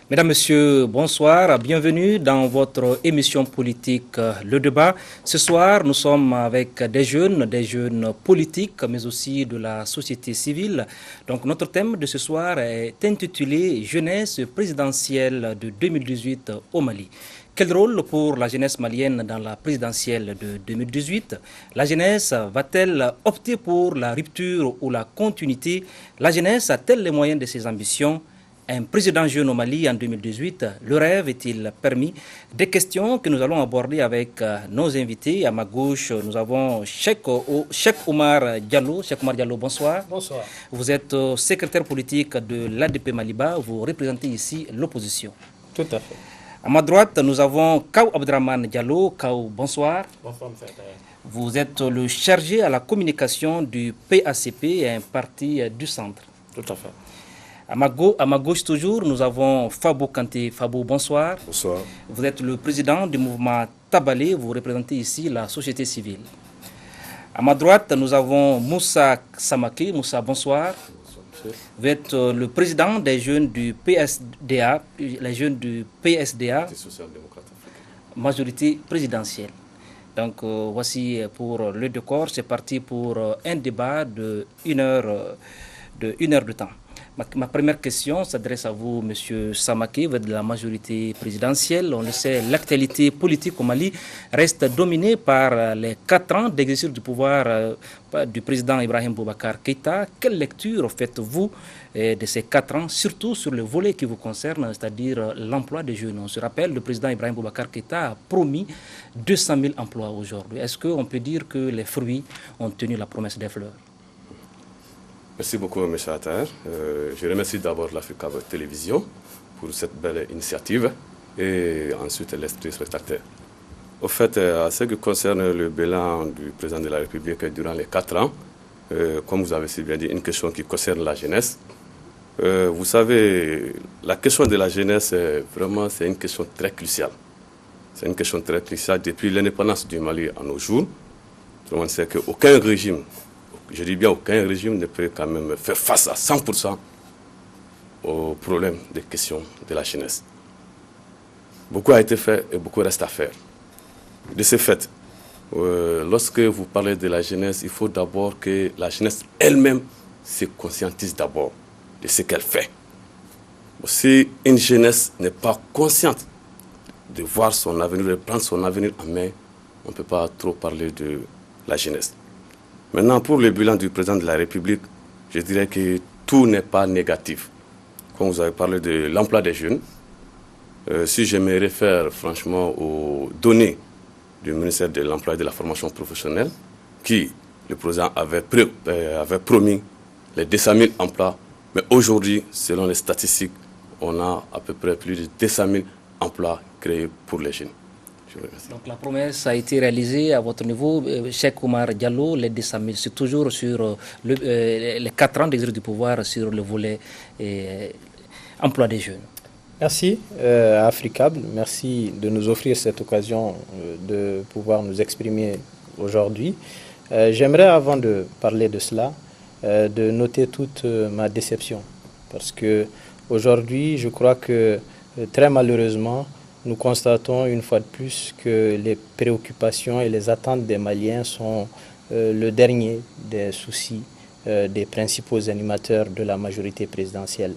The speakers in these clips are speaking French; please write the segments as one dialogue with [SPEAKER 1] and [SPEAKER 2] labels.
[SPEAKER 1] Mesdames, Messieurs, bonsoir, bienvenue dans votre émission politique Le Débat. Ce soir, nous sommes avec des jeunes politiques, mais aussi de la société civile. Donc notre thème de ce soir est intitulé Jeunesse présidentielle de 2018 au Mali. Quel rôle pour la jeunesse malienne dans la présidentielle de 2018? La jeunesse va-t-elle opter pour la rupture ou la continuité? La jeunesse a-t-elle les moyens de ses ambitions? Un président jeune au Mali en 2018, le rêve est-il permis? Des questions que nous allons aborder avec nos invités. À ma gauche, nous avons Cheikh Oumar Diallo. Cheikh Oumar Diallo, bonsoir.
[SPEAKER 2] Bonsoir.
[SPEAKER 1] Vous êtes secrétaire politique de l'ADP Maliba. Vous représentez ici l'opposition.
[SPEAKER 2] Tout à fait.
[SPEAKER 1] À ma droite, nous avons Kaou Abdraman Diallo. Kaou, bonsoir.
[SPEAKER 2] Bonsoir, M. Ataya.
[SPEAKER 1] Vous êtes le chargé à la communication du PACP, un parti du centre.
[SPEAKER 2] Tout à fait.
[SPEAKER 1] À ma gauche toujours, nous avons Fabo Kanté. Fabo, bonsoir.
[SPEAKER 3] Bonsoir.
[SPEAKER 1] Vous êtes le président du mouvement Tabalé. Vous représentez ici la société civile. À ma droite, nous avons Moussa Samake. Moussa, bonsoir. Vous êtes le président des jeunes du PSDA, les jeunes du PSDA, majorité présidentielle. Donc voici pour le décor, c'est parti pour un débat de une heure de temps. Ma première question s'adresse à vous, M. Samake, vous êtes de la majorité présidentielle. On le sait, l'actualité politique au Mali reste dominée par les 4 ans d'exercice du pouvoir du président Ibrahim Boubacar Keïta. Quelle lecture faites-vous de ces 4 ans, surtout sur le volet qui vous concerne, c'est-à-dire l'emploi des jeunes? On se rappelle, le président Ibrahim Boubacar Keïta a promis 200 000 emplois aujourd'hui. Est-ce qu'on peut dire que les fruits ont tenu la promesse des fleurs?
[SPEAKER 3] Merci beaucoup, M. Attar. Je remercie d'abord l'Africa Télévision pour cette belle initiative et ensuite les spectateurs. Au fait, à ce qui concerne le bilan du président de la République durant les 4 ans, comme vous avez si bien dit, une question qui concerne la jeunesse. Vous savez, la question de la jeunesse, vraiment, c'est une question très cruciale. C'est une question très cruciale depuis l'indépendance du Mali à nos jours. Tout le monde sait qu'aucun régime, je dis bien aucun régime ne peut quand même faire face à 100% au problème des questions de la jeunesse. Beaucoup a été fait et beaucoup reste à faire. De ce fait, lorsque vous parlez de la jeunesse, il faut d'abord que la jeunesse elle-même se conscientise d'abord de ce qu'elle fait. Si une jeunesse n'est pas consciente de voir son avenir, de prendre son avenir en main, on ne peut pas trop parler de la jeunesse. Maintenant, pour le bilan du président de la République, je dirais que tout n'est pas négatif. Comme vous avez parlé de l'emploi des jeunes, si je me réfère franchement aux données du ministère de l'Emploi et de la Formation professionnelle, qui, le président avait promis les 200 000 emplois, mais aujourd'hui, selon les statistiques, on a à peu près plus de 200 000 emplois créés pour les jeunes.
[SPEAKER 1] Donc la promesse a été réalisée à votre niveau, Cheikh Oumar Diallo, les 200 000, c'est toujours sur les 4 ans d'exercice du pouvoir sur le volet emploi des jeunes.
[SPEAKER 2] Merci Africable, merci de nous offrir cette occasion de pouvoir nous exprimer aujourd'hui. J'aimerais, avant de parler de cela, de noter toute ma déception, parce que aujourd'hui, je crois que très malheureusement, nous constatons une fois de plus que les préoccupations et les attentes des Maliens sont le dernier des soucis des principaux animateurs de la majorité présidentielle.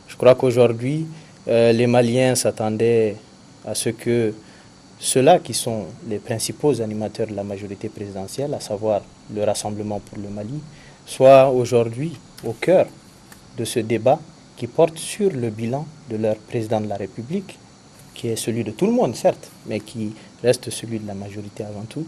[SPEAKER 2] Je crois qu'aujourd'hui, les Maliens s'attendaient à ce que ceux-là qui sont les principaux animateurs de la majorité présidentielle, à savoir le Rassemblement pour le Mali, soient aujourd'hui au cœur de ce débat qui porte sur le bilan de leur président de la République, qui est celui de tout le monde, certes, mais qui reste celui de la majorité avant tout,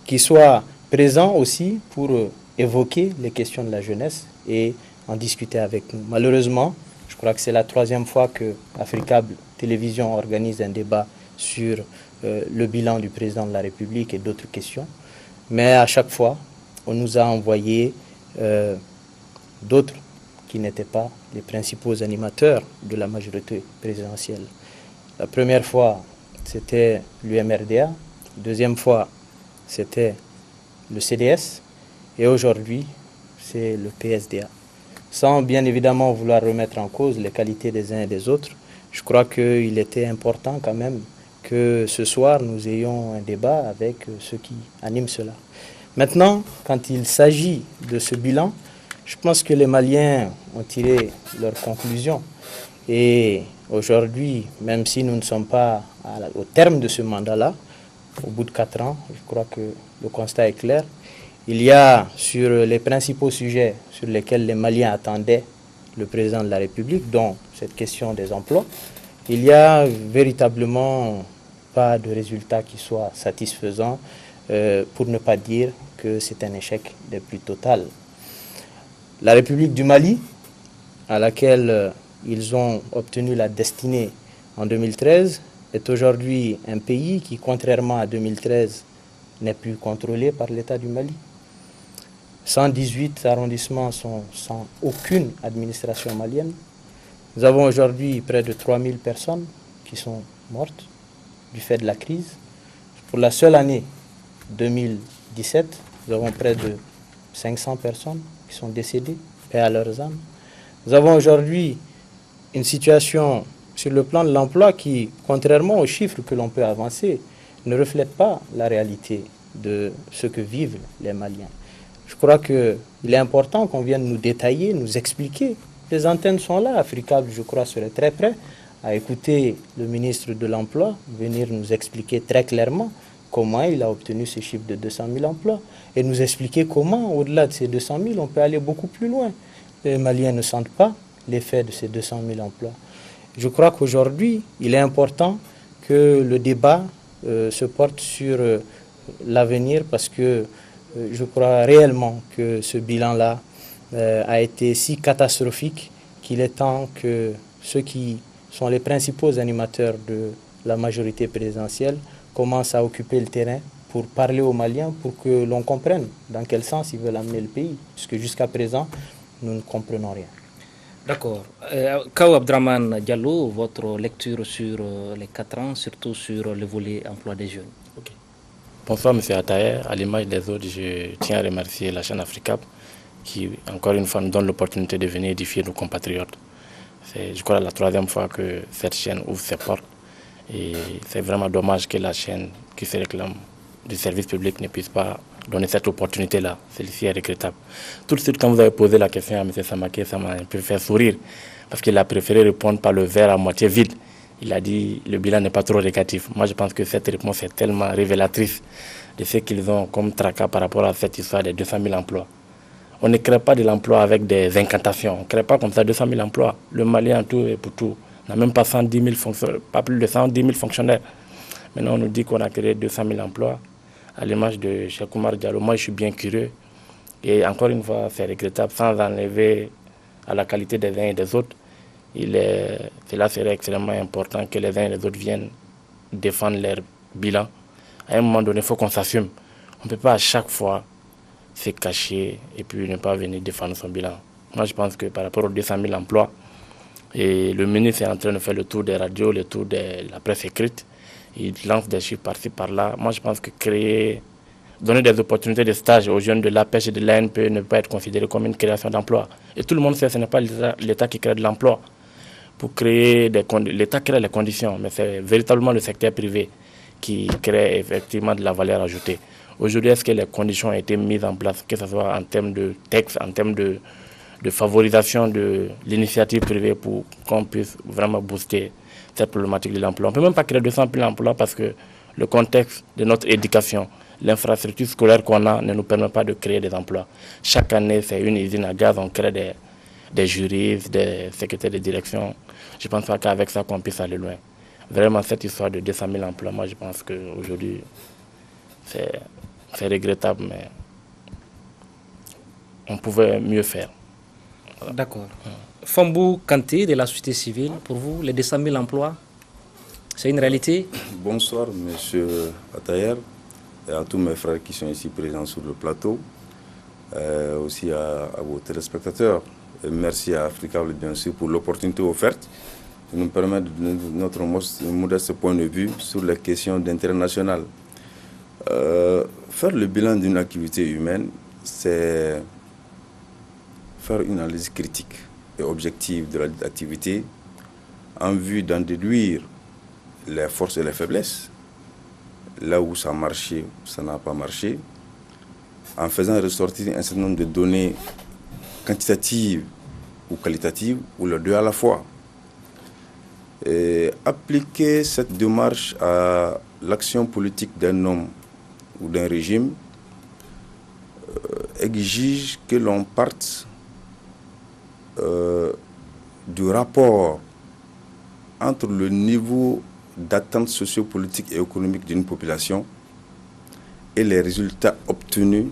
[SPEAKER 2] qui soit présent aussi pour évoquer les questions de la jeunesse et en discuter avec nous. Malheureusement, je crois que c'est la 3e fois que Africable Télévision organise un débat sur le bilan du président de la République et d'autres questions. Mais à chaque fois, on nous a envoyé d'autres qui n'étaient pas les principaux animateurs de la majorité présidentielle. La première fois, c'était l'UMRDA. La 2e fois, c'était le CDS. Et aujourd'hui, c'est le PSDA. Sans bien évidemment vouloir remettre en cause les qualités des uns et des autres, je crois qu'il était important quand même que ce soir nous ayons un débat avec ceux qui animent cela. Maintenant, quand il s'agit de ce bilan, je pense que les Maliens ont tiré leurs conclusions. Et aujourd'hui, même si nous ne sommes pas au terme de ce mandat-là, au bout de 4 ans, je crois que le constat est clair. Il y a sur les principaux sujets sur lesquels les Maliens attendaient le président de la République, dont cette question des emplois, il n'y a véritablement pas de résultat qui soit satisfaisant, pour ne pas dire que c'est un échec des plus totaux. La République du Mali, à laquelle ils ont obtenu la destinée en 2013, est aujourd'hui un pays qui, contrairement à 2013, n'est plus contrôlé par l'État du Mali. 118 arrondissements sont sans aucune administration malienne. Nous avons aujourd'hui près de 3000 personnes qui sont mortes du fait de la crise. Pour la seule année 2017, nous avons près de 500 personnes qui sont décédées, paix à leurs âmes. Nous avons aujourd'hui une situation sur le plan de l'emploi qui, contrairement aux chiffres que l'on peut avancer, ne reflète pas la réalité de ce que vivent les Maliens. Je crois qu'il est important qu'on vienne nous détailler, nous expliquer. Les antennes sont là. Africable, je crois, serait très prêt à écouter le ministre de l'Emploi venir nous expliquer très clairement comment il a obtenu ce chiffre de 200 000 emplois et nous expliquer comment, au-delà de ces 200 000, on peut aller beaucoup plus loin. Les Maliens ne sentent pas l'effet de ces 200 000 emplois. Je crois qu'aujourd'hui, il est important que le débat se porte sur l'avenir parce que je crois réellement que ce bilan-là a été si catastrophique qu'il est temps que ceux qui sont les principaux animateurs de la majorité présidentielle commencent à occuper le terrain pour parler aux Maliens, pour que l'on comprenne dans quel sens ils veulent amener le pays, puisque jusqu'à présent, nous ne comprenons rien.
[SPEAKER 1] D'accord. Kao Abdraman Diallo, votre lecture sur les 4 ans, surtout sur le volet emploi des jeunes.
[SPEAKER 4] Okay. Bonsoir M. Atayer. À l'image des autres, je tiens à remercier la chaîne Africable qui, encore une fois, nous donne l'opportunité de venir édifier nos compatriotes. C'est, je crois, la 3e fois que cette chaîne ouvre ses portes. Et c'est vraiment dommage que la chaîne qui se réclame du service public ne puisse pas donner cette opportunité-là. Celle-ci est regrettable. Tout de suite, quand vous avez posé la question à M. Samaké, ça m'a un peu fait sourire, parce qu'il a préféré répondre par le verre à moitié vide. Il a dit le bilan n'est pas trop négatif. Moi, je pense que cette réponse est tellement révélatrice de ce qu'ils ont comme tracas par rapport à cette histoire des 200 000 emplois. On ne crée pas de l'emploi avec des incantations. On ne crée pas comme ça 200 000 emplois. Le Mali en tout et pour tout n'a même pas 110 000 fonctionnaires, pas plus de 110 000 fonctionnaires. Maintenant, on nous dit qu'on a créé 200 000 emplois. À l'image de Cheikh Oumar Diallo, moi je suis bien curieux. Et encore une fois, c'est regrettable, sans enlever à la qualité des uns et des autres. Cela serait extrêmement important que les uns et les autres viennent défendre leur bilan. À un moment donné, il faut qu'on s'assume. On ne peut pas à chaque fois se cacher et puis ne pas venir défendre son bilan. Moi, je pense que par rapport aux 200 000 emplois, et le ministre est en train de faire le tour des radios, le tour de la presse écrite. Il lance des chiffres par-ci, par-là. Moi, je pense que donner des opportunités de stage aux jeunes de l'APECH et de l'ANP ne peut pas être considéré comme une création d'emploi. Et tout le monde sait que ce n'est pas l'État qui crée de l'emploi. Pour créer l'État crée les conditions, mais c'est véritablement le secteur privé qui crée effectivement de la valeur ajoutée. Aujourd'hui, est-ce que les conditions ont été mises en place, que ce soit en termes de texte, en termes de favorisation de l'initiative privée pour qu'on puisse vraiment booster cette problématique de l'emploi. On ne peut même pas créer 200 000 emplois parce que le contexte de notre éducation, l'infrastructure scolaire qu'on a ne nous permet pas de créer des emplois. Chaque année, c'est une usine à gaz, on crée des juristes, des secrétaires de direction. Je ne pense pas qu'avec ça qu'on puisse aller loin. Vraiment, cette histoire de 200 000 emplois, moi je pense qu'aujourd'hui, c'est regrettable, mais on pouvait mieux faire. Voilà.
[SPEAKER 1] D'accord. Fambou Kanté de la société civile, pour vous, les 200 000 emplois, c'est une réalité?
[SPEAKER 5] Bonsoir, M. Atayer, et à tous mes frères qui sont ici présents sur le plateau, aussi à vos téléspectateurs. Et merci à Africable, bien sûr, pour l'opportunité offerte de nous permettre de donner notre modeste point de vue sur les questions d'intérêt national. Faire le bilan d'une activité humaine, c'est faire une analyse critique et objective de l'activité en vue d'en déduire les forces et les faiblesses, là où ça a marché, ça n'a pas marché, en faisant ressortir un certain nombre de données quantitatives ou qualitatives, ou les deux à la fois. Et appliquer cette démarche à l'action politique d'un homme ou d'un régime exige que l'on parte du rapport entre le niveau d'attente sociopolitique et économique d'une population et les résultats obtenus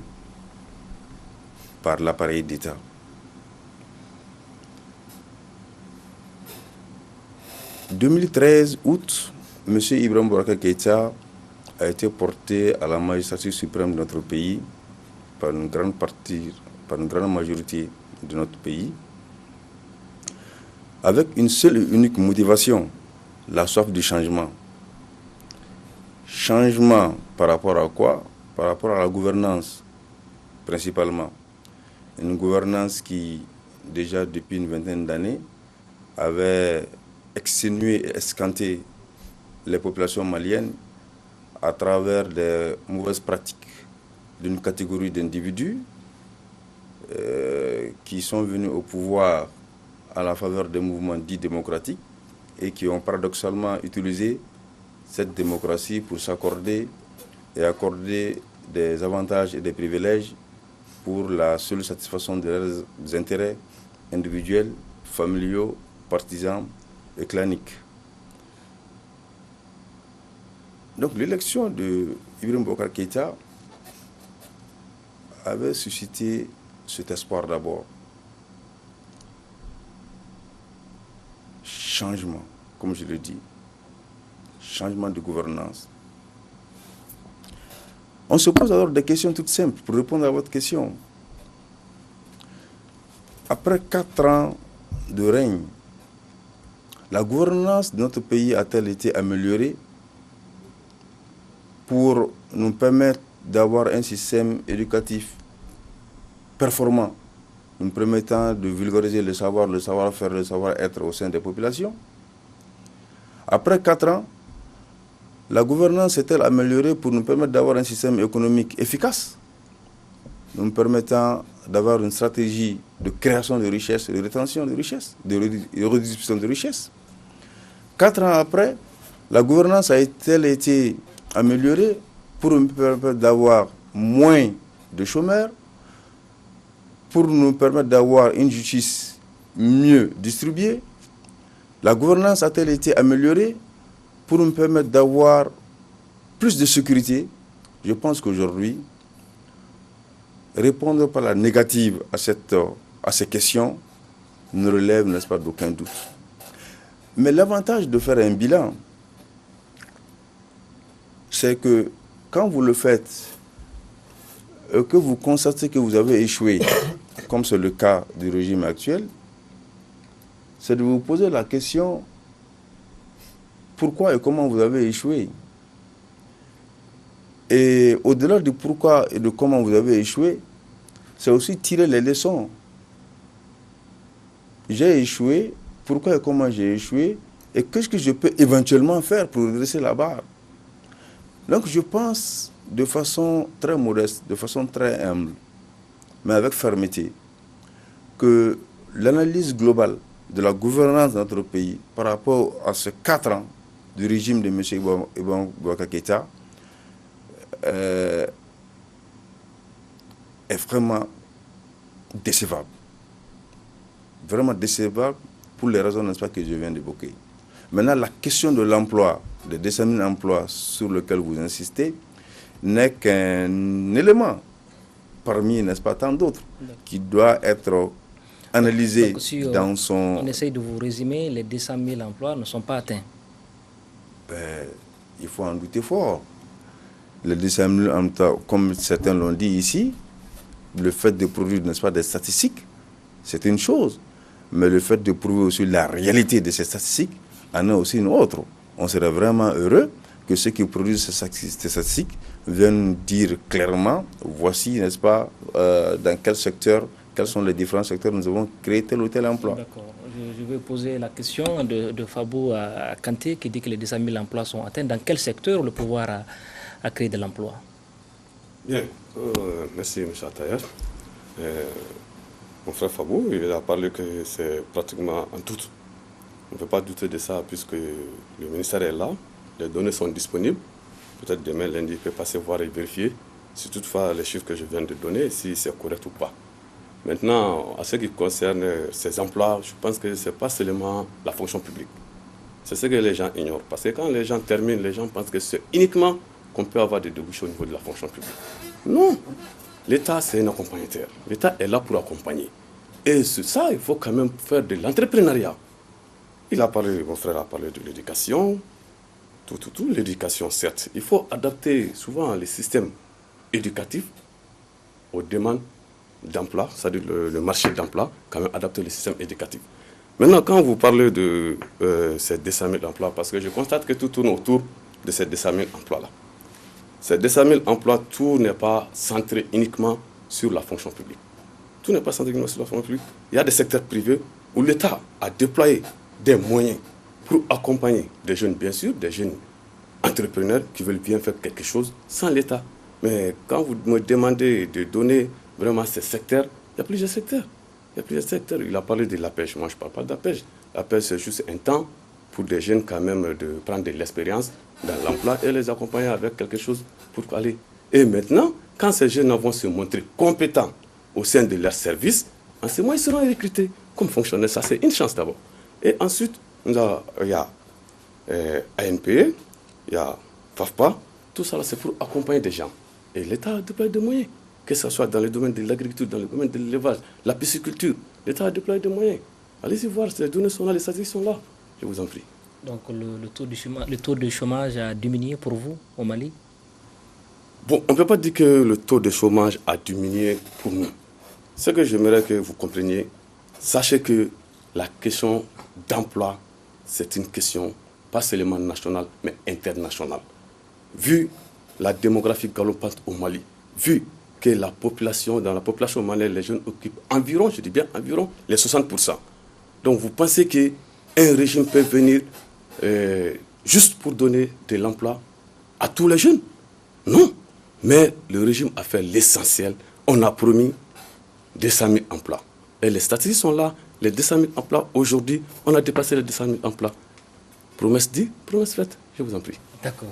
[SPEAKER 5] par l'appareil d'État. En 2013, août, M. Ibrahim Boubacar Keïta a été porté à la magistrature suprême de notre pays par une grande majorité de notre pays, avec une seule et unique motivation, la soif du changement. Changement par rapport à quoi? Par rapport à la gouvernance, principalement. Une gouvernance qui, déjà depuis une vingtaine d'années, avait exténué et escanté les populations maliennes à travers des mauvaises pratiques d'une catégorie d'individus qui sont venus au pouvoir à la faveur des mouvements dits démocratiques et qui ont paradoxalement utilisé cette démocratie pour s'accorder et accorder des avantages et des privilèges pour la seule satisfaction de leurs intérêts individuels, familiaux, partisans et claniques. Donc l'élection de Ibrahim Boubacar Keïta avait suscité cet espoir d'abord. Changement, comme je le dis, changement de gouvernance. On se pose alors des questions toutes simples pour répondre à votre question. Après 4 ans de règne, la gouvernance de notre pays a-t-elle été améliorée pour nous permettre d'avoir un système éducatif performant, nous permettant de vulgariser le savoir-faire, le savoir-être au sein des populations? Après 4 ans, la gouvernance s'est-elle améliorée pour nous permettre d'avoir un système économique efficace, nous permettant d'avoir une stratégie de création de richesses, de rétention de richesses, de redistribution de richesses? 4 ans après, la gouvernance a-t-elle été améliorée pour nous permettre d'avoir moins de chômeurs, pour nous permettre d'avoir une justice mieux distribuée? La gouvernance a-t-elle été améliorée pour nous permettre d'avoir plus de sécurité? Je pense qu'aujourd'hui, répondre par la négative à ces questions ne relève, n'est-ce pas, d'aucun doute. Mais l'avantage de faire un bilan, c'est que quand vous le faites et que vous constatez que vous avez échoué, comme c'est le cas du régime actuel, c'est de vous poser la question pourquoi et comment vous avez échoué. Et au-delà du pourquoi et de comment vous avez échoué, c'est aussi tirer les leçons. J'ai échoué, pourquoi et comment j'ai échoué, et qu'est-ce que je peux éventuellement faire pour redresser la barre. Donc je pense de façon très modeste, de façon très humble, mais avec fermeté, que l'analyse globale de la gouvernance de notre pays par rapport à ces 4 ans du régime de M. Ibrahim Boubacar Keïta est vraiment décevable. Vraiment décevable pour les raisons, n'est-ce pas, que je viens d'évoquer. Maintenant, la question de l'emploi, des 200 000 emplois sur lesquels vous insistez, n'est qu'un élément parmi, n'est-ce pas, tant d'autres, qui doit être analysé dans son...
[SPEAKER 1] On essaye de vous résumer, les 200 000 emplois ne sont pas atteints.
[SPEAKER 5] Il faut en douter fort. Les 200 000 emplois, comme certains l'ont dit ici, le fait de produire, n'est-ce pas, des statistiques, c'est une chose. Mais le fait de prouver aussi la réalité de ces statistiques en est aussi une autre. On serait vraiment heureux que ceux qui produisent ces statistiques viennent dire clairement, voici, n'est-ce pas, dans quel secteur, quels sont les différents secteurs où nous avons créé tel ou tel emploi.
[SPEAKER 1] D'accord. Je vais poser la question de Fabou à Kanté qui dit que les 200 000 emplois sont atteints. Dans quel secteur le pouvoir a créé de l'emploi?
[SPEAKER 3] Bien, merci M. Atayer. Mon frère Fabou, il a parlé que c'est pratiquement en tout. On ne peut pas douter de ça puisque le ministère est là, les données sont disponibles. Peut-être demain, lundi, il peut passer voir et vérifier si toutefois les chiffres que je viens de donner, si c'est correct ou pas. Maintenant, à ce qui concerne ces emplois, je pense que ce n'est pas seulement la fonction publique. C'est ce que les gens ignorent. Parce que quand les gens terminent, les gens pensent que c'est uniquement qu'on peut avoir des débouchés au niveau de la fonction publique. Non, l'État, c'est un accompagnateur. L'État est là pour accompagner. Et c'est ça, il faut quand même faire de l'entrepreneuriat. Mon frère a parlé de l'éducation, tout, l'éducation, certes. Il faut adapter souvent les systèmes éducatifs aux demandes d'emploi, c'est-à-dire le marché d'emploi, quand même adapter le système éducatif. Maintenant, quand vous parlez de ces 200 000 emplois, parce que je constate que tout tourne autour de ces 200 000 emplois-là. Ces 200 000 emplois, tout n'est pas centré uniquement sur la fonction publique. Tout n'est pas centré uniquement sur la fonction publique. Il y a des secteurs privés où l'État a déployé des moyens pour accompagner des jeunes, bien sûr, des jeunes entrepreneurs qui veulent bien faire quelque chose sans l'État. Mais quand vous me demandez de donner vraiment ces secteurs, il y a plusieurs secteurs. Il a parlé de la pêche. Moi, je ne parle pas de la pêche. La pêche, c'est juste un temps pour des jeunes quand même de prendre de l'expérience dans l'emploi et les accompagner avec quelque chose pour aller. Et maintenant, quand ces jeunes vont se montrer compétents au sein de leur service, en ce moment, ils seront recrutés comme fonctionnaires. Ça, c'est une chance d'abord. Et ensuite, il y a ANPE, il y a FAFPA. Tout ça, c'est pour accompagner des gens. Et l'État a déployé des moyens, que ce soit dans le domaine de l'agriculture, dans le domaine de l'élevage, la pisciculture. L'État a déployé des moyens. Allez-y voir, les données sont là, les statistiques sont là. Je vous en prie.
[SPEAKER 1] Donc le taux de chômage a diminué pour vous au Mali?
[SPEAKER 3] Bon, on ne peut pas dire que le taux de chômage a diminué pour nous. Ce que j'aimerais que vous compreniez, sachez que la question d'emploi, c'est une question pas seulement nationale, mais internationale. Vu la démographie galopante au Mali, vu que dans la population malienne, les jeunes occupent environ, je dis bien environ, les 60%. Donc vous pensez qu'un régime peut venir juste pour donner de l'emploi à tous les jeunes? Non. Mais le régime a fait l'essentiel. On a promis 200 000 emplois. Et les statistiques sont là. Les 200 000 emplois, aujourd'hui, on a dépassé les 200 000 emplois. Promesse dit, promesse faite. Je vous en prie.
[SPEAKER 1] D'accord.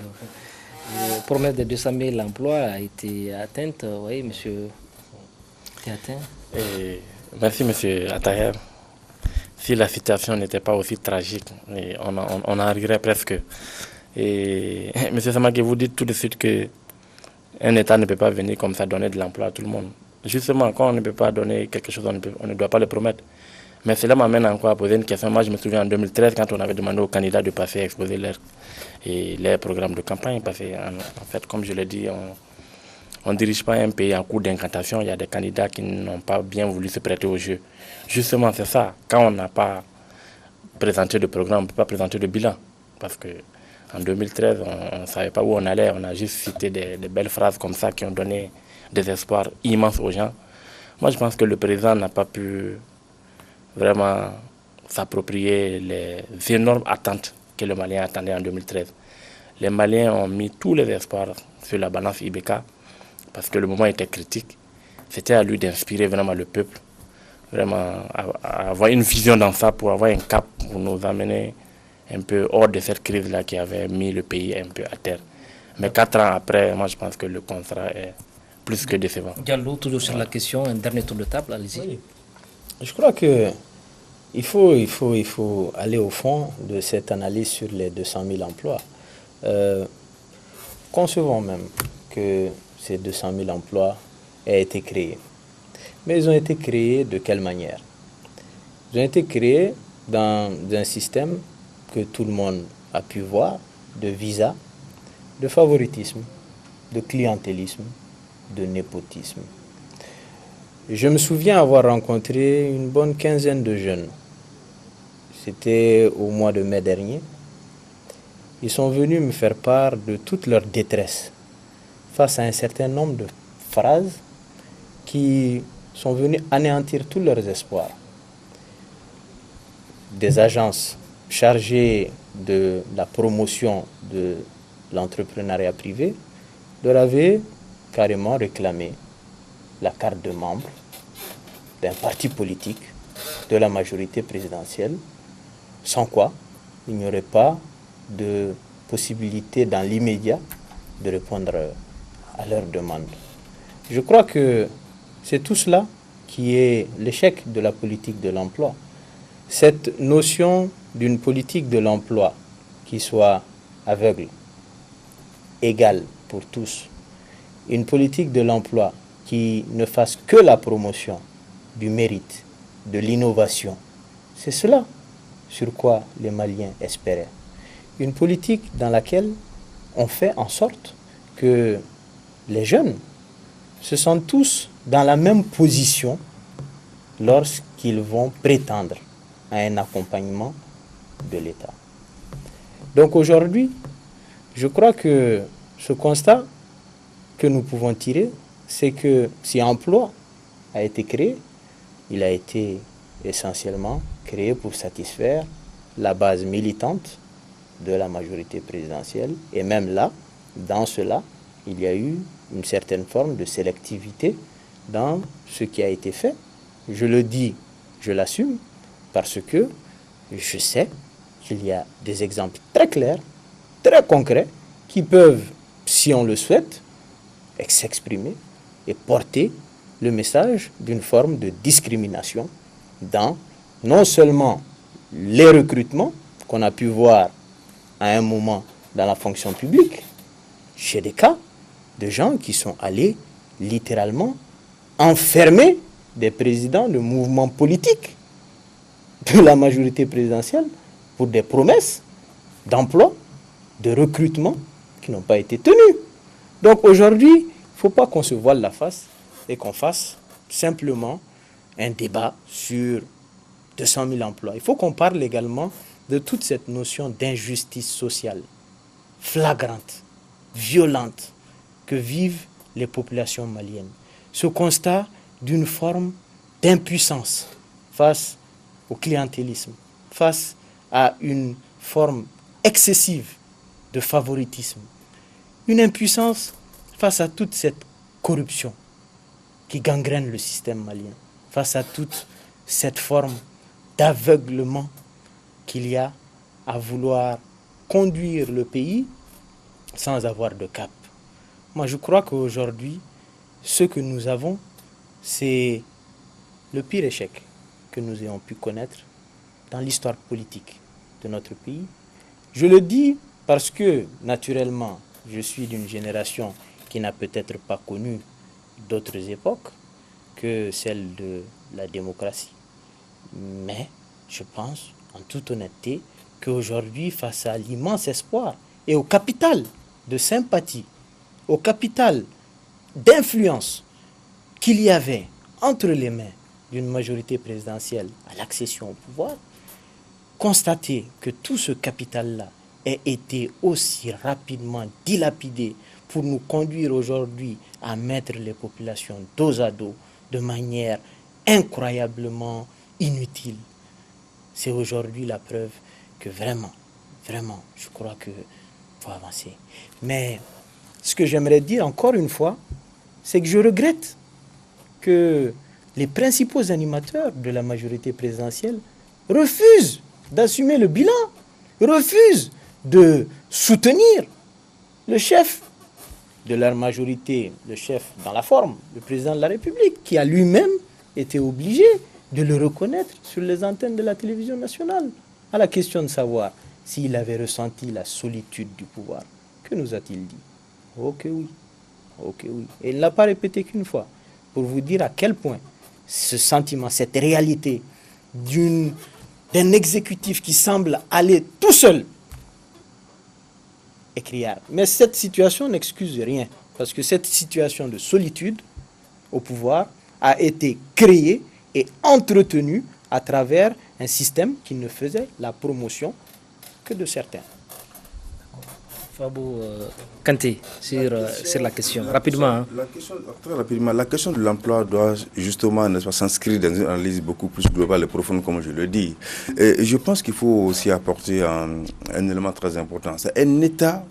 [SPEAKER 1] La promesse de 200 000 emplois a été atteinte. Oui, monsieur. C'est atteint.
[SPEAKER 4] Merci, monsieur Atayer. Si la situation n'était pas aussi tragique, on arriverait presque. Et monsieur Samake, vous dites tout de suite qu'un État ne peut pas venir comme ça donner de l'emploi à tout le monde. Justement, quand on ne peut pas donner quelque chose, on ne doit pas le promettre. Mais cela m'amène encore à poser une question. Moi, je me souviens en 2013, quand on avait demandé aux candidats de passer exposer leur programme de campagne, parce qu'en fait, comme je l'ai dit, on ne dirige pas un pays en cours d'incantation. Il y a des candidats qui n'ont pas bien voulu se prêter au jeu. Justement, c'est ça. Quand on n'a pas présenté de programme, on ne peut pas présenter de bilan. Parce qu'en 2013, on ne savait pas où on allait. On a juste cité des belles phrases comme ça qui ont donné des espoirs immenses aux gens. Moi, je pense que le président n'a pas pu vraiment s'approprier les énormes attentes que le Malien attendait en 2013. Les Maliens ont mis tous les espoirs sur la balance IBK parce que le moment était critique. C'était à lui d'inspirer vraiment le peuple, vraiment à avoir une vision dans ça pour avoir un cap pour nous amener un peu hors de cette crise-là qui avait mis le pays un peu à terre. Mais 4 ans après, moi je pense que le contrat est plus que décevant.
[SPEAKER 1] Diallo, toujours sur la question, un dernier tour de table, allez-y.
[SPEAKER 2] Oui. Je crois qu'il faut aller au fond de cette analyse sur les 200 000 emplois. Concevons même que ces 200 000 emplois aient été créés. Mais ils ont été créés de quelle manière? Ils ont été créés dans un système que tout le monde a pu voir, de visa, de favoritisme, de clientélisme, de népotisme. Je me souviens avoir rencontré une bonne quinzaine de jeunes. C'était au mois de mai dernier. Ils sont venus me faire part de toute leur détresse face à un certain nombre de phrases qui sont venues anéantir tous leurs espoirs. des agences chargées de la promotion de l'entrepreneuriat privé leur avait carrément réclamé la carte de membre d'un parti politique de la majorité présidentielle, sans quoi il n'y aurait pas de possibilité dans l'immédiat de répondre à leurs demandes. Je crois que c'est tout cela qui est l'échec de la politique de l'emploi. Cette notion d'une politique de l'emploi qui soit aveugle, égale pour tous, une politique de l'emploi qui ne fasse que la promotion du mérite, de l'innovation, c'est cela sur quoi les Maliens espéraient. Une politique dans laquelle on fait en sorte que les jeunes se sentent tous dans la même position lorsqu'ils vont prétendre à un accompagnement de l'État. Donc aujourd'hui, je crois que ce constat que nous pouvons tirer, c'est que si emploi a été créé, il a été essentiellement créé pour satisfaire la base militante de la majorité présidentielle. Et même là, dans cela, il y a eu une certaine forme de sélectivité dans ce qui a été fait. Je le dis, je l'assume, parce que je sais qu'il y a des exemples très clairs, très concrets, qui peuvent, si on le souhaite, s'exprimer et porter le message d'une forme de discrimination dans non seulement les recrutements qu'on a pu voir à un moment dans la fonction publique, chez des cas de gens qui sont allés littéralement enfermer des présidents de mouvements politiques de la majorité présidentielle pour des promesses d'emploi, de recrutement qui n'ont pas été tenues. Donc aujourd'hui, il ne faut pas qu'on se voile la face et qu'on fasse simplement un débat sur 200 000 emplois. Il faut qu'on parle également de toute cette notion d'injustice sociale, flagrante, violente, que vivent les populations maliennes. Ce constat d'une forme d'impuissance face au clientélisme, face à une forme excessive de favoritisme, une impuissance face à toute cette corruption qui gangrène le système malien, face à toute cette forme d'aveuglement qu'il y a à vouloir conduire le pays sans avoir de cap. Moi, je crois qu'aujourd'hui, ce que nous avons, c'est le pire échec que nous ayons pu connaître dans l'histoire politique de notre pays. Je le dis parce que, naturellement, je suis d'une génération qui n'a peut-être pas connu d'autres époques que celle de la démocratie. Mais je pense, en toute honnêteté, qu'aujourd'hui, face à l'immense espoir et au capital de sympathie, au capital d'influence qu'il y avait entre les mains d'une majorité présidentielle à l'accession au pouvoir, constater que tout ce capital-là ait été aussi rapidement dilapidé pour nous conduire aujourd'hui à mettre les populations dos à dos de manière incroyablement inutile, c'est aujourd'hui la preuve que vraiment, je crois qu'il faut avancer. Mais ce que j'aimerais dire encore une fois, c'est que je regrette que les principaux animateurs de la majorité présidentielle refusent d'assumer le bilan, refusent de soutenir le chef de leur majorité, le chef dans la forme, le président de la République, qui a lui-même été obligé de le reconnaître sur les antennes de la télévision nationale, à la question de savoir s'il avait ressenti la solitude du pouvoir. Que nous a-t-il dit? Oh que oui, oh que oui. Et il ne l'a pas répété qu'une fois, pour vous dire à quel point ce sentiment, cette réalité d'un exécutif qui semble aller tout seul est criard. Mais cette situation n'excuse rien, parce que cette situation de solitude au pouvoir a été créée et entretenue à travers un système qui ne faisait la promotion que de certains.
[SPEAKER 1] Fabou Kanté, sur la question. Rapidement. Hein.
[SPEAKER 5] Très rapidement, la question de l'emploi doit justement s'inscrire dans une analyse beaucoup plus globale et profonde, comme je le dis. Et je pense qu'il faut aussi apporter un élément très important. C'est un État,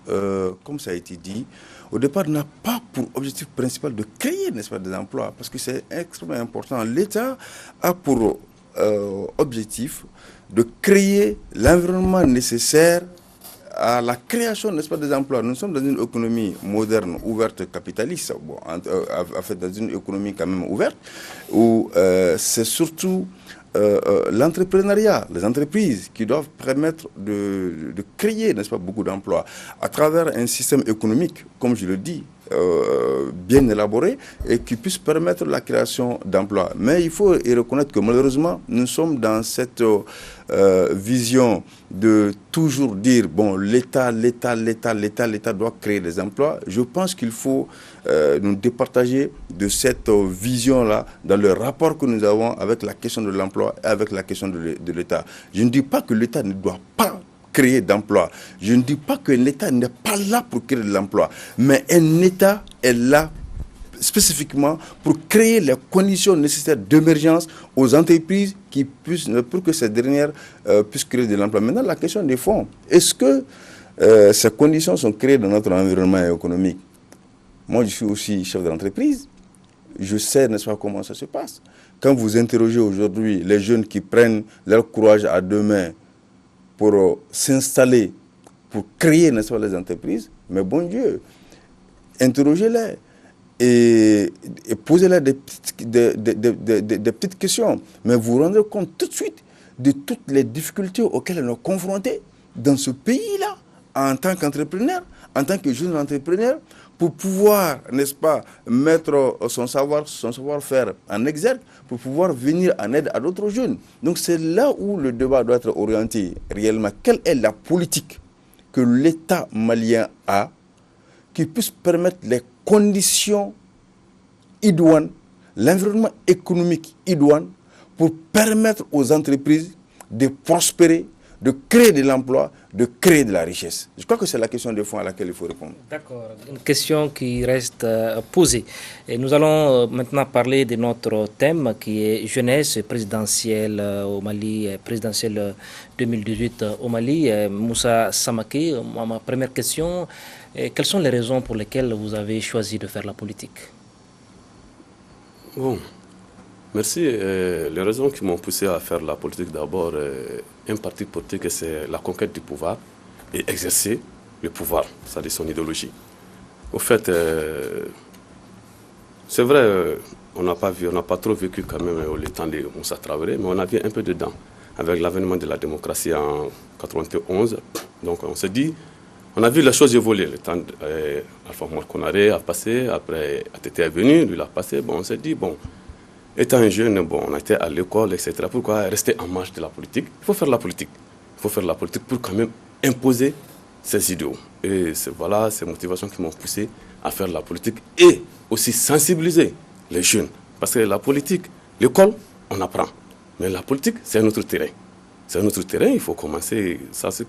[SPEAKER 5] comme ça a été dit, au départ n'a pas pour objectif principal de créer, n'est-ce pas, des emplois, parce que c'est extrêmement important. L'État a pour objectif de créer l'environnement nécessaire à la création, n'est-ce pas, des emplois. Nous sommes dans une économie moderne, ouverte, capitaliste, en fait dans une économie quand même ouverte, où c'est surtout l'entrepreneuriat, les entreprises qui doivent permettre de créer, n'est-ce pas, beaucoup d'emplois à travers un système économique, comme je le dis, bien élaboré et qui puisse permettre la création d'emplois. Mais il faut y reconnaître que malheureusement, nous sommes dans cette vision de toujours dire, bon, l'État doit créer des emplois. Je pense qu'il faut nous départager de cette vision-là dans le rapport que nous avons avec la question de l'emploi et avec la question de l'État. Je ne dis pas que l'État ne doit pas créer d'emplois. Je ne dis pas que l'État n'est pas là pour créer de l'emploi, mais un État est là spécifiquement pour créer les conditions nécessaires d'émergence aux entreprises qui puissent, pour que ces dernières puissent créer de l'emploi. Maintenant, la question des fonds. Est-ce que ces conditions sont créées dans notre environnement économique? Moi, je suis aussi chef d'entreprise. Je sais, n'est-ce pas, comment ça se passe. Quand vous interrogez aujourd'hui les jeunes qui prennent leur courage à deux mains pour s'installer, pour créer, n'est-ce pas, les entreprises, mais bon Dieu, interrogez-les et posez-leur des petites questions. Mais vous vous rendrez compte tout de suite de toutes les difficultés auxquelles on est confronté dans ce pays-là, en tant qu'entrepreneur, en tant que jeune entrepreneur, pour pouvoir, n'est-ce pas, mettre son savoir-faire en exergue, pour pouvoir venir en aide à d'autres jeunes. Donc c'est là où le débat doit être orienté réellement. Quelle est la politique que l'État malien a qui puisse permettre les conditions idoines, l'environnement économique idoine pour permettre aux entreprises de prospérer, de créer de l'emploi, de créer de la richesse. Je crois que c'est la question de fond à laquelle il faut répondre.
[SPEAKER 1] D'accord, une question qui reste posée. Et nous allons maintenant parler de notre thème qui est jeunesse présidentielle au Mali, présidentielle 2018 au Mali. Moussa Samake, ma première question, quelles sont les raisons pour lesquelles vous avez choisi de faire la politique?
[SPEAKER 3] Bon, merci. Les raisons qui m'ont poussé à faire la politique, d'abord, un parti politique, c'est la conquête du pouvoir et exercer le pouvoir, c'est-à-dire son idéologie. Au fait, c'est vrai, on n'a pas trop vécu quand même le temps de Moussa Traoré, mais on a vu un peu dedans, avec l'avènement de la démocratie en 91. Donc on s'est dit, on a vu les choses évoluer. Le temps d'Alpha Oumar Konaré a passé, après ATT est venu, lui l'a passé. Bon, on s'est dit, bon, étant un jeune, bon, on était à l'école, etc. Pourquoi rester en marge de la politique? Il faut faire la politique. Il faut faire la politique pour quand même imposer ses idéaux. Et voilà ces motivations qui m'ont poussé à faire la politique et aussi sensibiliser les jeunes. Parce que la politique, l'école, on apprend. Mais la politique, c'est un autre terrain. C'est un autre terrain, il faut commencer.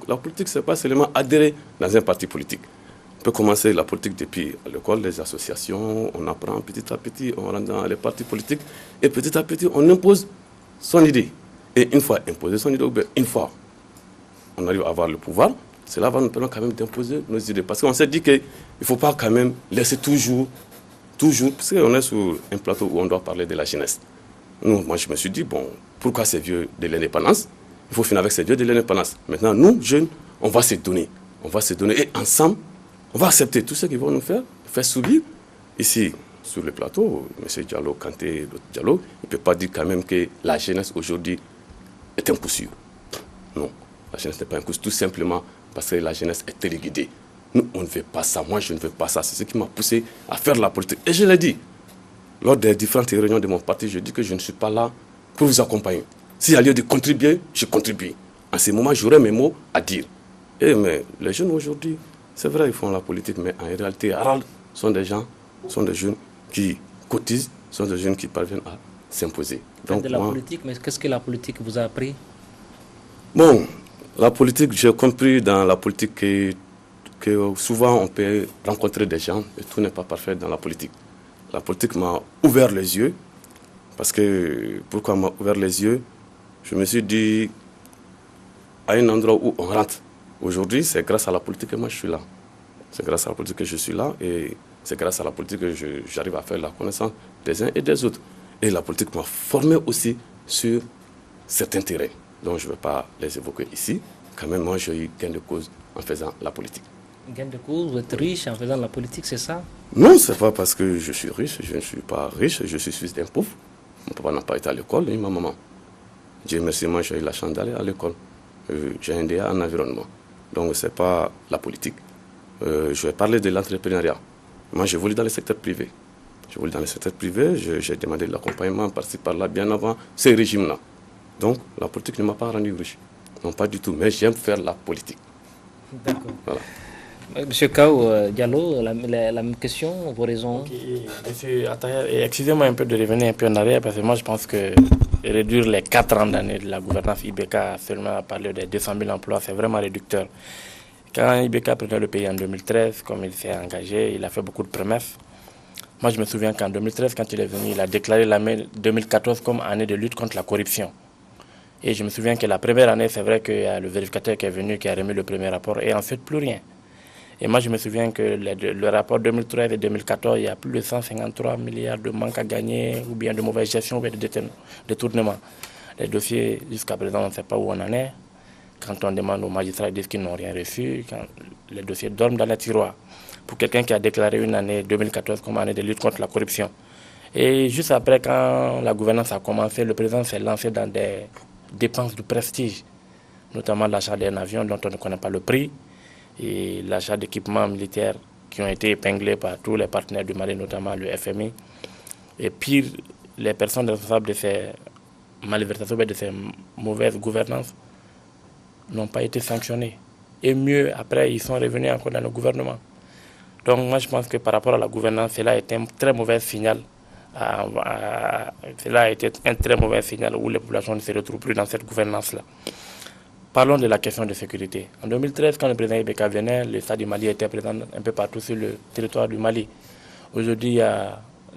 [SPEAKER 3] La politique, ce n'est pas seulement adhérer dans un parti politique. On peut commencer la politique depuis l'école, les associations, on apprend petit à petit, on rentre dans les partis politiques et petit à petit, on impose son idée. Et une fois imposé son idée, une fois on arrive à avoir le pouvoir, cela va nous permettre quand même d'imposer nos idées. Parce qu'on s'est dit qu'il ne faut pas quand même laisser toujours, parce qu'on est sur un plateau où on doit parler de la jeunesse. Moi, je me suis dit, bon, pourquoi ces vieux de l'indépendance? Il faut finir avec ces vieux de l'indépendance. Maintenant, nous, jeunes, on va se donner. On va se donner et ensemble, on va accepter tout ce qu'ils vont nous faire subir. Ici, sur le plateau, M. Diallo, Kanté, d'autres Diallo, il ne peut pas dire quand même que la jeunesse aujourd'hui est un coup sûr. Non, la jeunesse n'est pas un coup sûr, tout simplement parce que la jeunesse est téléguidée. Nous, on ne veut pas ça. Moi, je ne veux pas ça. C'est ce qui m'a poussé à faire la politique. Et je l'ai dit, lors des différentes réunions de mon parti, je dis que je ne suis pas là pour vous accompagner. S'il y a lieu de contribuer, je contribue. En ce moment, j'aurai mes mots à dire. Mais les jeunes aujourd'hui, c'est vrai, ils font la politique, mais en réalité, sont des jeunes qui cotisent, sont des jeunes qui parviennent à s'imposer.
[SPEAKER 1] Donc, de la politique, mais qu'est-ce que la politique vous a appris?
[SPEAKER 3] Bon, la politique, j'ai compris dans la politique que que souvent on peut rencontrer des gens et tout n'est pas parfait dans la politique. La politique m'a ouvert les yeux, parce que, pourquoi m'a ouvert les yeux? Je me suis dit, à un endroit où on rentre, aujourd'hui, c'est grâce à la politique que moi je suis là. C'est grâce à la politique que je suis là et c'est grâce à la politique que j'arrive à faire la connaissance des uns et des autres. Et la politique m'a formé aussi sur certains terrains, dont je ne vais pas les évoquer ici. Quand même, moi, j'ai eu gain de cause en faisant la politique.
[SPEAKER 1] Gain de cause, vous êtes riche en faisant la politique, c'est ça?
[SPEAKER 3] Non, ce n'est pas parce que je suis riche, je ne suis pas riche, je suis fils d'un pauvre. Mon papa n'a pas été à l'école, ni ma maman. Dieu merci, moi, j'ai eu la chance d'aller à l'école. J'ai un DA en environnement. Donc, ce n'est pas la politique. Je vais parler de l'entrepreneuriat. Moi, j'ai voulu dans le secteur privé. J'ai demandé de l'accompagnement par-ci, par-là, bien avant ces régimes-là. Donc, la politique ne m'a pas rendu riche. Non, pas du tout, mais j'aime faire la politique.
[SPEAKER 1] D'accord.
[SPEAKER 3] Voilà.
[SPEAKER 1] Monsieur Kao Diallo, la même question, vos raisons?
[SPEAKER 4] Monsieur Atayer, excusez-moi un peu de revenir un peu en arrière, parce que moi je pense que réduire les 4 ans d'année de la gouvernance IBK seulement à parler de 200 000 emplois, c'est vraiment réducteur. Quand IBK prenait le pays en 2013, comme il s'est engagé, il a fait beaucoup de promesses. Moi je me souviens qu'en 2013, quand il est venu, il a déclaré l'année 2014 comme année de lutte contre la corruption. Et je me souviens que la première année, c'est vrai qu'il y a le vérificateur qui est venu, qui a remis le premier rapport, et ensuite plus rien. Et moi, je me souviens que le rapport 2013 et 2014, il y a plus de 153 milliards de manques à gagner, ou bien de mauvaise gestion, ou bien de détournement. Les dossiers, jusqu'à présent, on ne sait pas où on en est. Quand on demande aux magistrats, ils disent qu'ils n'ont rien reçu. Quand les dossiers dorment dans les tiroirs. Pour quelqu'un qui a déclaré une année 2014 comme année de lutte contre la corruption. Et juste après, quand la gouvernance a commencé, le président s'est lancé dans des dépenses de prestige, notamment l'achat d'un avion dont on ne connaît pas le prix, et l'achat d'équipements militaires qui ont été épinglés par tous les partenaires du Mali, notamment le FMI. Et pire, les personnes responsables de ces malversations, de ces mauvaises gouvernances, n'ont pas été sanctionnées. Et mieux, après, ils sont revenus encore dans le gouvernement. Donc moi, je pense que par rapport à la gouvernance, cela a été un très mauvais signal. Cela a été un très mauvais signal où les populations ne se retrouvent plus dans cette gouvernance-là. Parlons de la question de sécurité. En 2013, quand le président Ibeka venait, le Stade du Mali était présent un peu partout sur le territoire du Mali. Aujourd'hui,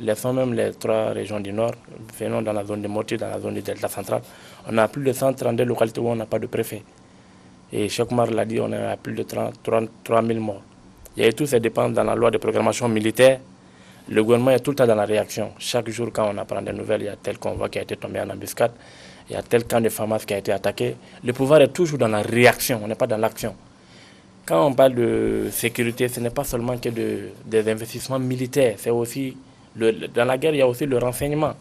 [SPEAKER 4] laissons même les 3 régions du Nord, venons dans la zone de Moti, dans la zone du Delta central, on a plus de 132 localités où on n'a pas de préfet. Et Cheikh Oumar l'a dit, on a plus de 33 000 morts. Il y a eu toutes ces dépenses dans la loi de programmation militaire. Le gouvernement est tout le temps dans la réaction. Chaque jour, quand on apprend des nouvelles, il y a tel convoi qui a été tombé en embuscade. Il y a tel camp de FAMAS qui a été attaqué. Le pouvoir est toujours dans la réaction, on n'est pas dans l'action. Quand on parle de sécurité, ce n'est pas seulement que des investissements militaires. C'est aussi dans la guerre, il y a aussi le renseignement.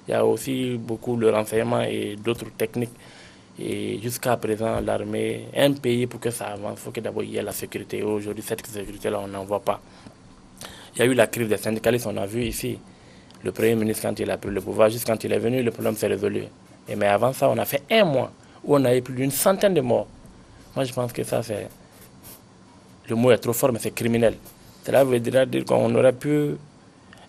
[SPEAKER 4] Il y a aussi beaucoup le renseignement et d'autres techniques. Et jusqu'à présent, l'armée, un pays, pour que ça avance, il faut que d'abord il y ait la sécurité. Aujourd'hui, cette sécurité-là, on n'en voit pas. Il y a eu la crise des syndicalistes, on a vu ici. Le Premier ministre, quand il a pris le pouvoir, juste quand il est venu, le problème s'est résolu. Mais avant ça, on a fait 1 mois où on a eu plus d'une centaine de morts. Moi, je pense que ça, c'est... Le mot est trop fort, mais c'est criminel. Cela veut dire qu'on aurait pu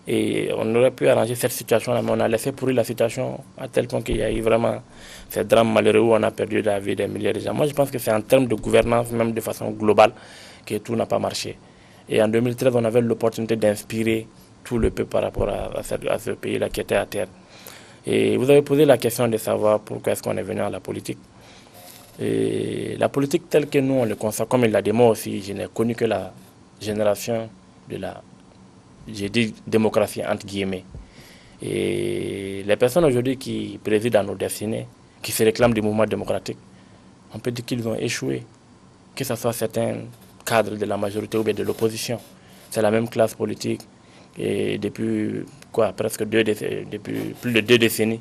[SPEAKER 4] arranger cette situation-là, mais on a laissé pourrir la situation à tel point qu'il y a eu vraiment ces drames malheureux où on a perdu la vie des milliers de gens. Moi, je pense que c'est en termes de gouvernance, même de façon globale, que tout n'a pas marché. Et en 2013, on avait l'opportunité d'inspirer tout le peuple par rapport à ce pays-là qui était à terre. Et vous avez posé la question de savoir pourquoi est-ce qu'on est venu à la politique. Et la politique telle que nous, on le constate, comme il l'a dit, moi aussi, je n'ai connu que la génération de la, j'ai dit démocratie, entre guillemets. Et les personnes aujourd'hui qui président nos destinées, qui se réclament du mouvement démocratique, on peut dire qu'ils ont échoué, que ce soit certains cadres de la majorité ou bien de l'opposition. C'est la même classe politique et depuis depuis plus de 2 décennies.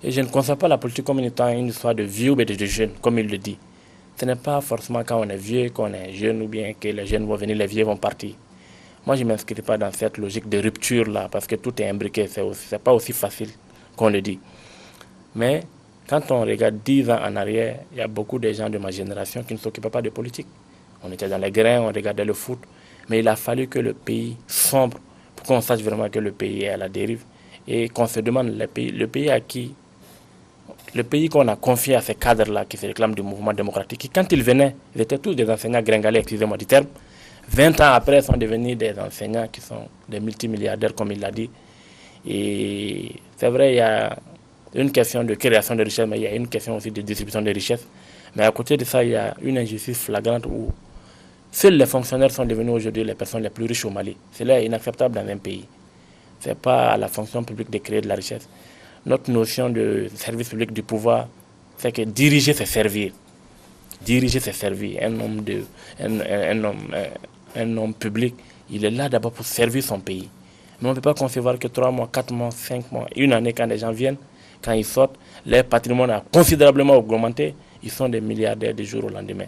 [SPEAKER 4] Et je ne conçois pas la politique comme étant une histoire de vieux ou de jeunes, comme il le dit. Ce n'est pas forcément quand on est vieux, qu'on est jeune ou bien que les jeunes vont venir, les vieux vont partir. Moi, je ne m'inscris pas dans cette logique de rupture-là parce que tout est imbriqué. Ce n'est pas aussi facile qu'on le dit. Mais quand on regarde 10 ans en arrière, il y a beaucoup de gens de ma génération qui ne s'occupaient pas de politique. On était dans les grains, on regardait le foot. Mais il a fallu que le pays sombre pour qu'on sache vraiment que le pays est à la dérive et qu'on se demande le pays à qui, le pays qu'on a confié à ces cadres-là qui se réclament du mouvement démocratique, qui, quand ils venaient, ils étaient tous des enseignants gringalés, excusez-moi du terme, 20 ans après, sont devenus des enseignants qui sont des multimilliardaires, comme il l'a dit. Et c'est vrai, il y a une question de création de richesses, mais il y a une question aussi de distribution de richesses. Mais à côté de ça, il y a une injustice flagrante où seuls les fonctionnaires sont devenus aujourd'hui les personnes les plus riches au Mali. Cela est inacceptable dans un pays. Ce n'est pas à la fonction publique de créer de la richesse. Notre notion de service public du pouvoir, c'est que diriger, c'est servir. Diriger, c'est servir. Un homme public, il est là d'abord pour servir son pays. Mais on ne peut pas concevoir que 3 mois, 4 mois, 5 mois, une année, quand les gens viennent, quand ils sortent, leur patrimoine a considérablement augmenté, ils sont des milliardaires du jour au lendemain.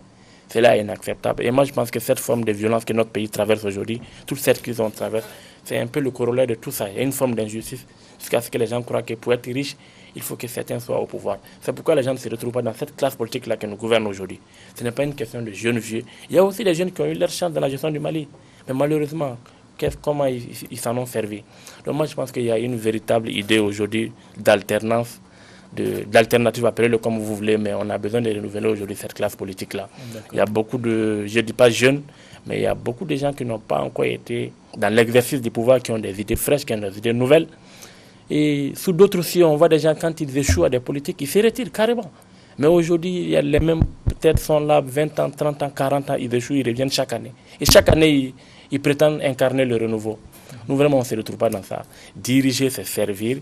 [SPEAKER 4] Cela est inacceptable. Et moi, je pense que cette forme de violence que notre pays traverse aujourd'hui, toute cette crise qu'on traverse, c'est un peu le corollaire de tout ça. Il y a une forme d'injustice jusqu'à ce que les gens croient que pour être riche, il faut que certains soient au pouvoir. C'est pourquoi les gens ne se retrouvent pas dans cette classe politique-là qui nous gouverne aujourd'hui. Ce n'est pas une question de jeunes vieux. Il y a aussi des jeunes qui ont eu leur chance dans la gestion du Mali. Mais malheureusement, comment ils s'en ont servi. Donc moi, je pense qu'il y a une véritable idée aujourd'hui d'alternance, d'alternative, appelez-le comme vous voulez, mais on a besoin de renouveler aujourd'hui cette classe politique-là. Il y a beaucoup de, je ne dis pas jeunes, mais il y a beaucoup de gens qui n'ont pas encore été dans l'exercice du pouvoir, qui ont des idées fraîches, qui ont des idées nouvelles. Et sous d'autres aussi, on voit des gens, quand ils échouent à des politiques, ils se retirent carrément. Mais aujourd'hui, il y a les mêmes, peut-être sont là 20 ans, 30 ans, 40 ans, ils échouent, ils reviennent chaque année. Et chaque année, ils prétendent incarner le renouveau. Nous, vraiment, on ne se retrouve pas dans ça. Diriger, c'est servir.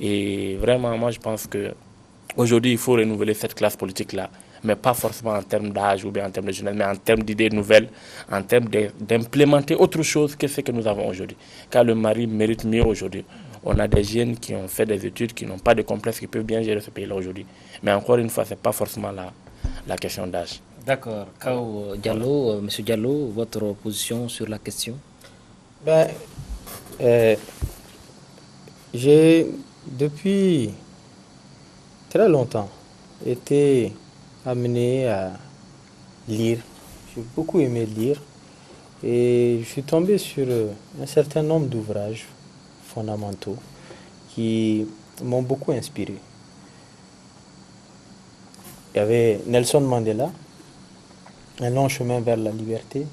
[SPEAKER 4] Et vraiment, moi, je pense qu'aujourd'hui, il faut renouveler cette classe politique-là. Mais pas forcément en termes d'âge ou bien en termes de jeunesse, mais en termes d'idées nouvelles, en termes d'implémenter autre chose que ce que nous avons aujourd'hui. Car le Mali mérite mieux aujourd'hui. On a des jeunes qui ont fait des études, qui n'ont pas de complexe, qui peuvent bien gérer ce pays-là aujourd'hui. Mais encore une fois, ce n'est pas forcément la question d'âge.
[SPEAKER 1] D'accord. Kao Diallo, M. Diallo, votre position sur la question?
[SPEAKER 2] J'ai, depuis très longtemps, été amené à lire. J'ai beaucoup aimé lire. Et je suis tombé sur un certain nombre d'ouvrages fondamentaux qui m'ont beaucoup inspiré. Il y avait Nelson Mandela, Un long chemin vers la liberté.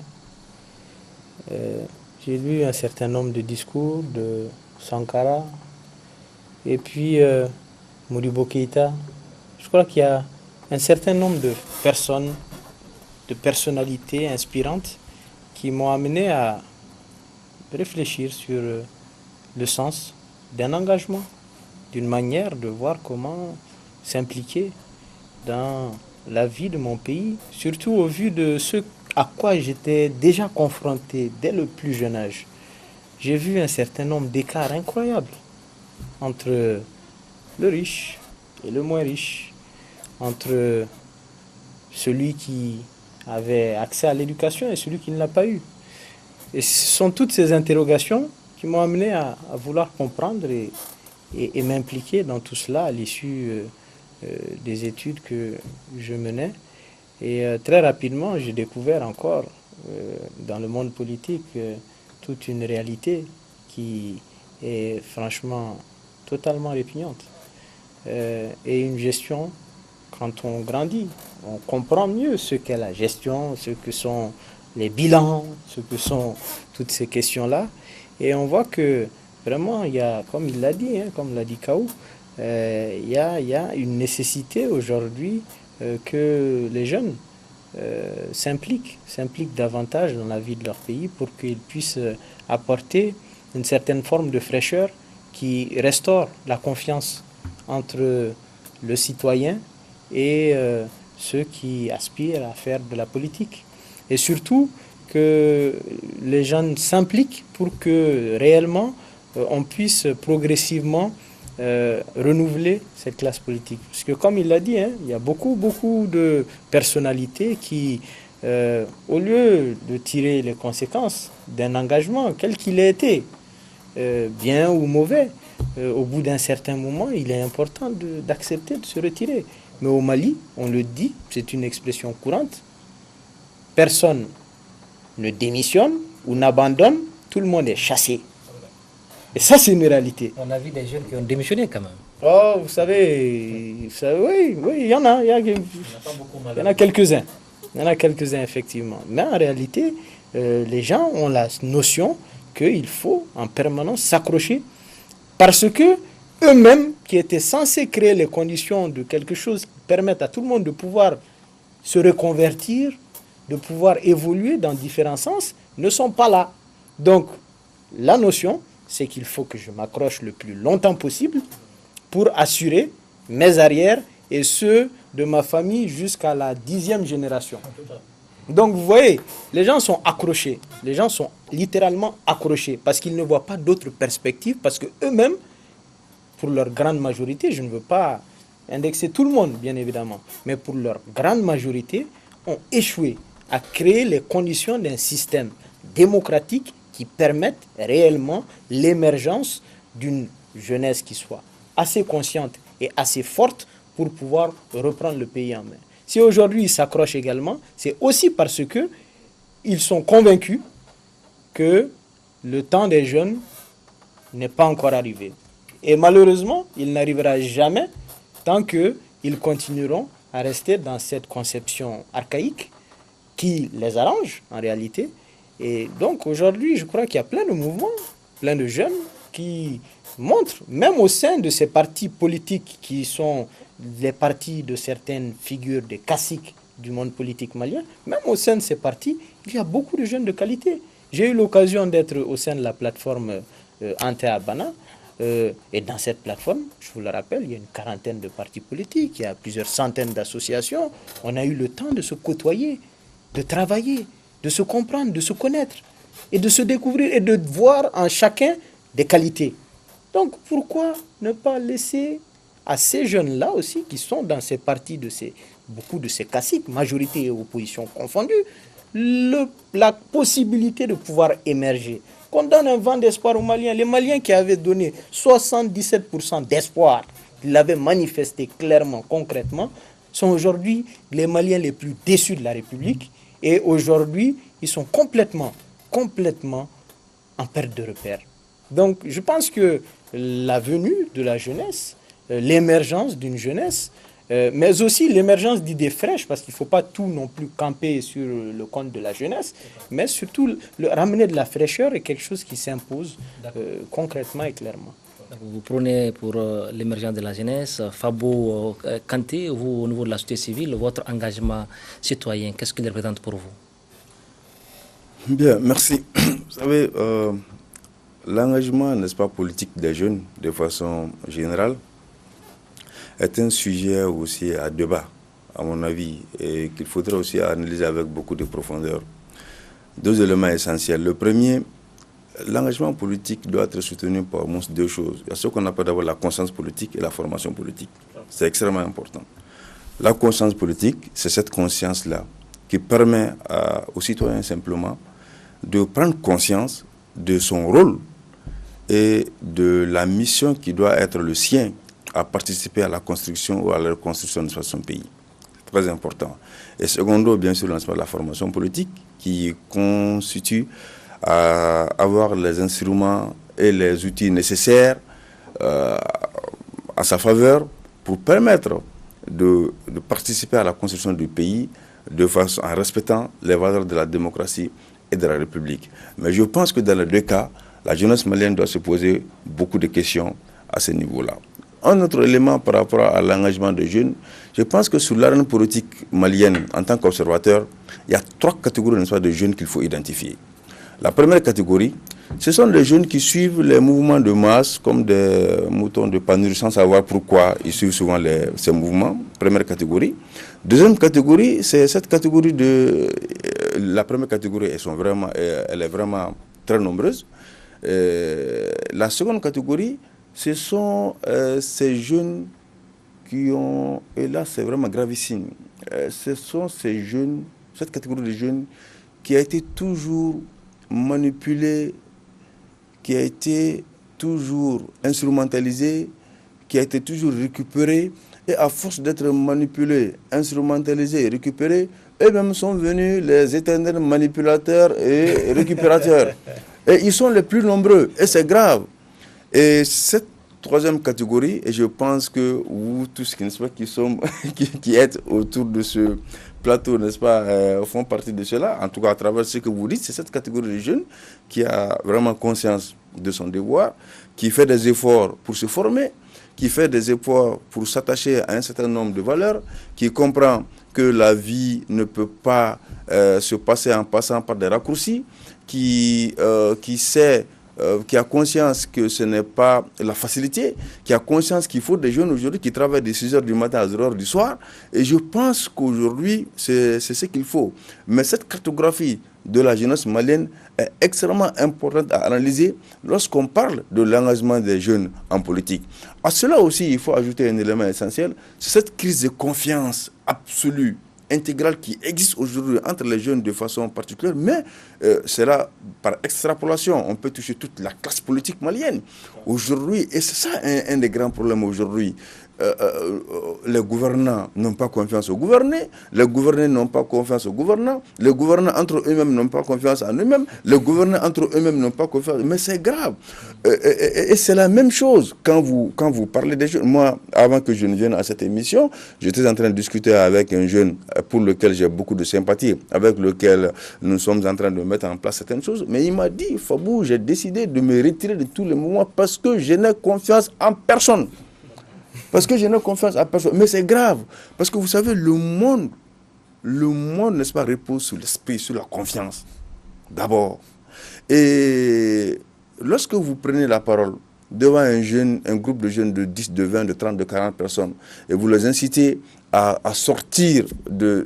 [SPEAKER 2] J'ai lu un certain nombre de discours de Sankara et puis Modibo Keïta. Je crois qu'il y a un certain nombre de personnes, de personnalités inspirantes qui m'ont amené à réfléchir sur le sens d'un engagement, d'une manière de voir comment s'impliquer dans la vie de mon pays, surtout au vu de ce à quoi j'étais déjà confronté dès le plus jeune âge. J'ai vu un certain nombre d'écarts incroyables entre le riche et le moins riche, entre celui qui avait accès à l'éducation et celui qui ne l'a pas eu. Et ce sont toutes ces interrogations qui m'ont amené à vouloir comprendre et m'impliquer dans tout cela à l'issue des études que je menais. Et très rapidement, j'ai découvert encore dans le monde politique toute une réalité qui est franchement totalement répugnante. Et une gestion, quand on grandit, on comprend mieux ce qu'est la gestion, ce que sont les bilans, ce que sont toutes ces questions-là. Et on voit que vraiment, il y a, comme il l'a dit, comme l'a dit Kao, il y a une nécessité aujourd'hui que les jeunes s'impliquent davantage dans la vie de leur pays pour qu'ils puissent apporter une certaine forme de fraîcheur qui restaure la confiance entre le citoyen et ceux qui aspirent à faire de la politique. Et surtout que les jeunes s'impliquent pour que réellement on puisse progressivement renouveler cette classe politique. Parce que comme il l'a dit, il y a beaucoup de personnalités qui, au lieu de tirer les conséquences d'un engagement, quel qu'il ait été, bien ou mauvais, au bout d'un certain moment, il est important d'accepter de se retirer. Mais au Mali, on le dit, c'est une expression courante, personne ne démissionne ou n'abandonne, tout le monde est chassé. Et ça, c'est une réalité.
[SPEAKER 1] On a vu des jeunes qui ont démissionné quand même.
[SPEAKER 2] Oh, vous savez oui, il y en a. Il y en a quelques-uns. Il y en a quelques-uns, effectivement. Mais en réalité, les gens ont la notion qu'il faut en permanence s'accrocher parce que eux-mêmes, qui étaient censés créer les conditions de quelque chose qui permette à tout le monde de pouvoir se reconvertir, de pouvoir évoluer dans différents sens, ne sont pas là. Donc, la notion, c'est qu'il faut que je m'accroche le plus longtemps possible pour assurer mes arrières et ceux de ma famille jusqu'à la 10e génération. Donc, vous voyez, les gens sont accrochés. Les gens sont littéralement accrochés parce qu'ils ne voient pas d'autres perspectives, parce qu'eux-mêmes, pour leur grande majorité, je ne veux pas indexer tout le monde, bien évidemment, mais pour leur grande majorité, ont échoué à créer les conditions d'un système démocratique qui permette réellement l'émergence d'une jeunesse qui soit assez consciente et assez forte pour pouvoir reprendre le pays en main. Si aujourd'hui ils s'accrochent également, c'est aussi parce que ils sont convaincus que le temps des jeunes n'est pas encore arrivé. Et malheureusement, il n'arrivera jamais tant qu'ils continueront à rester dans cette conception archaïque qui les arrange en réalité. Et donc aujourd'hui, je crois qu'il y a plein de mouvements, plein de jeunes qui montrent, même au sein de ces partis politiques qui sont les partis de certaines figures des caciques du monde politique malien, même au sein de ces partis, il y a beaucoup de jeunes de qualité. J'ai eu l'occasion d'être au sein de la plateforme Ante Abana. Et dans cette plateforme, je vous le rappelle, il y a une quarantaine de partis politiques, il y a plusieurs centaines d'associations. On a eu le temps de se côtoyer, de travailler, de se comprendre, de se connaître et de se découvrir et de voir en chacun des qualités. Donc pourquoi ne pas laisser à ces jeunes-là aussi, qui sont dans ces partis, beaucoup de ces caciques, majorité et opposition confondues, la possibilité de pouvoir émerger. Qu'on donne un vent d'espoir aux Maliens. Les Maliens qui avaient donné 77% d'espoir, ils l'avaient manifesté clairement, concrètement, sont aujourd'hui les Maliens les plus déçus de la République. Et aujourd'hui, ils sont complètement en perte de repère. Donc, je pense que la venue de la jeunesse, l'émergence d'une jeunesse, mais aussi l'émergence d'idées fraîches, parce qu'il ne faut pas tout non plus camper sur le compte de la jeunesse, mais surtout ramener de la fraîcheur est quelque chose qui s'impose concrètement et clairement.
[SPEAKER 1] Vous prenez pour l'émergence de la jeunesse, Fabo Kanté, vous au niveau de la société civile, votre engagement citoyen, qu'est-ce qu'il représente pour vous?
[SPEAKER 5] Bien, merci. Vous savez, l'engagement, n'est-ce pas, politique des jeunes, de façon générale, est un sujet aussi à débat, à mon avis, et qu'il faudrait aussi analyser avec beaucoup de profondeur. Deux éléments essentiels. Le premier, l'engagement politique doit être soutenu par au moins deux choses. Il y a ce qu'on appelle d'abord la conscience politique et la formation politique. C'est extrêmement important. La conscience politique, c'est cette conscience-là qui permet aux citoyens simplement de prendre conscience de son rôle et de la mission qui doit être le sien à participer à la construction ou à la reconstruction de son pays. C'est très important. Et secondo, bien sûr, lancement de la formation politique qui constitue à avoir les instruments et les outils nécessaires à sa faveur pour permettre de participer à la construction du pays de façon, en respectant les valeurs de la démocratie et de la République. Mais je pense que dans les deux cas, la jeunesse malienne doit se poser beaucoup de questions à ce niveau-là. Un autre élément par rapport à l'engagement des jeunes, je pense que sur l'arène politique malienne, en tant qu'observateur, il y a trois catégories de jeunes qu'il faut identifier. La première catégorie, ce sont les jeunes qui suivent les mouvements de masse comme des moutons de panure sans savoir pourquoi ils suivent souvent ces mouvements. Première catégorie. Deuxième catégorie, c'est cette catégorie de... La première catégorie, elle est vraiment très nombreuse. La seconde catégorie, ce sont ces jeunes qui ont... Et là, c'est vraiment gravissime. Ce sont ces jeunes, cette catégorie de jeunes qui a été toujours manipulée, qui a été toujours instrumentalisée, qui a été toujours récupérée. Et à force d'être manipulés, instrumentalisés et récupérés, eux-mêmes sont venus les éternels manipulateurs et récupérateurs. Et ils sont les plus nombreux. Et c'est grave. Et cette troisième catégorie, et je pense que vous tous qui êtes autour de ce plateau, n'est-ce pas, font partie de cela, en tout cas à travers ce que vous dites, c'est cette catégorie de jeunes qui a vraiment conscience de son devoir, qui fait des efforts pour se former, qui fait des efforts pour s'attacher à un certain nombre de valeurs, qui comprend que la vie ne peut pas se passer en passant par des raccourcis, qui sait, qui a conscience que ce n'est pas la facilité, qui a conscience qu'il faut des jeunes aujourd'hui qui travaillent de 6 h du matin à 0 h du soir. Et je pense qu'aujourd'hui, c'est ce qu'il faut. Mais cette cartographie de la jeunesse malienne est extrêmement importante à analyser lorsqu'on parle de l'engagement des jeunes en politique. À cela aussi, il faut ajouter un élément essentiel, c'est cette crise de confiance absolue, intégrale qui existe aujourd'hui entre les jeunes de façon particulière, mais c'est là, par extrapolation, on peut toucher toute la classe politique malienne. Aujourd'hui, et c'est ça un des grands problèmes aujourd'hui, les gouvernants n'ont pas confiance aux gouvernés, les gouvernés n'ont pas confiance aux gouvernants, les gouvernants entre eux-mêmes n'ont pas confiance en eux-mêmes, les gouvernants entre eux-mêmes n'ont pas confiance, mais c'est grave. Et c'est la même chose quand vous parlez des jeunes. Moi, avant que je ne vienne à cette émission, j'étais en train de discuter avec un jeune pour lequel j'ai beaucoup de sympathie, avec lequel nous sommes en train de mettre en place certaines choses, mais il m'a dit, Fabou, j'ai décidé de me retirer de tous les moments parce que je n'ai confiance en personne. Parce que je n'ai confiance à personne. Mais c'est grave. Parce que vous savez, le monde, n'est-ce pas, repose sur l'esprit, sur la confiance. D'abord. Et lorsque vous prenez la parole devant un groupe de jeunes de 10, de 20, de 30, de 40 personnes, et vous les incitez à sortir de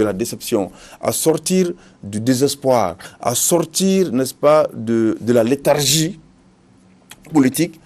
[SPEAKER 5] la déception, à sortir du désespoir, à sortir, n'est-ce pas, de la léthargie politique.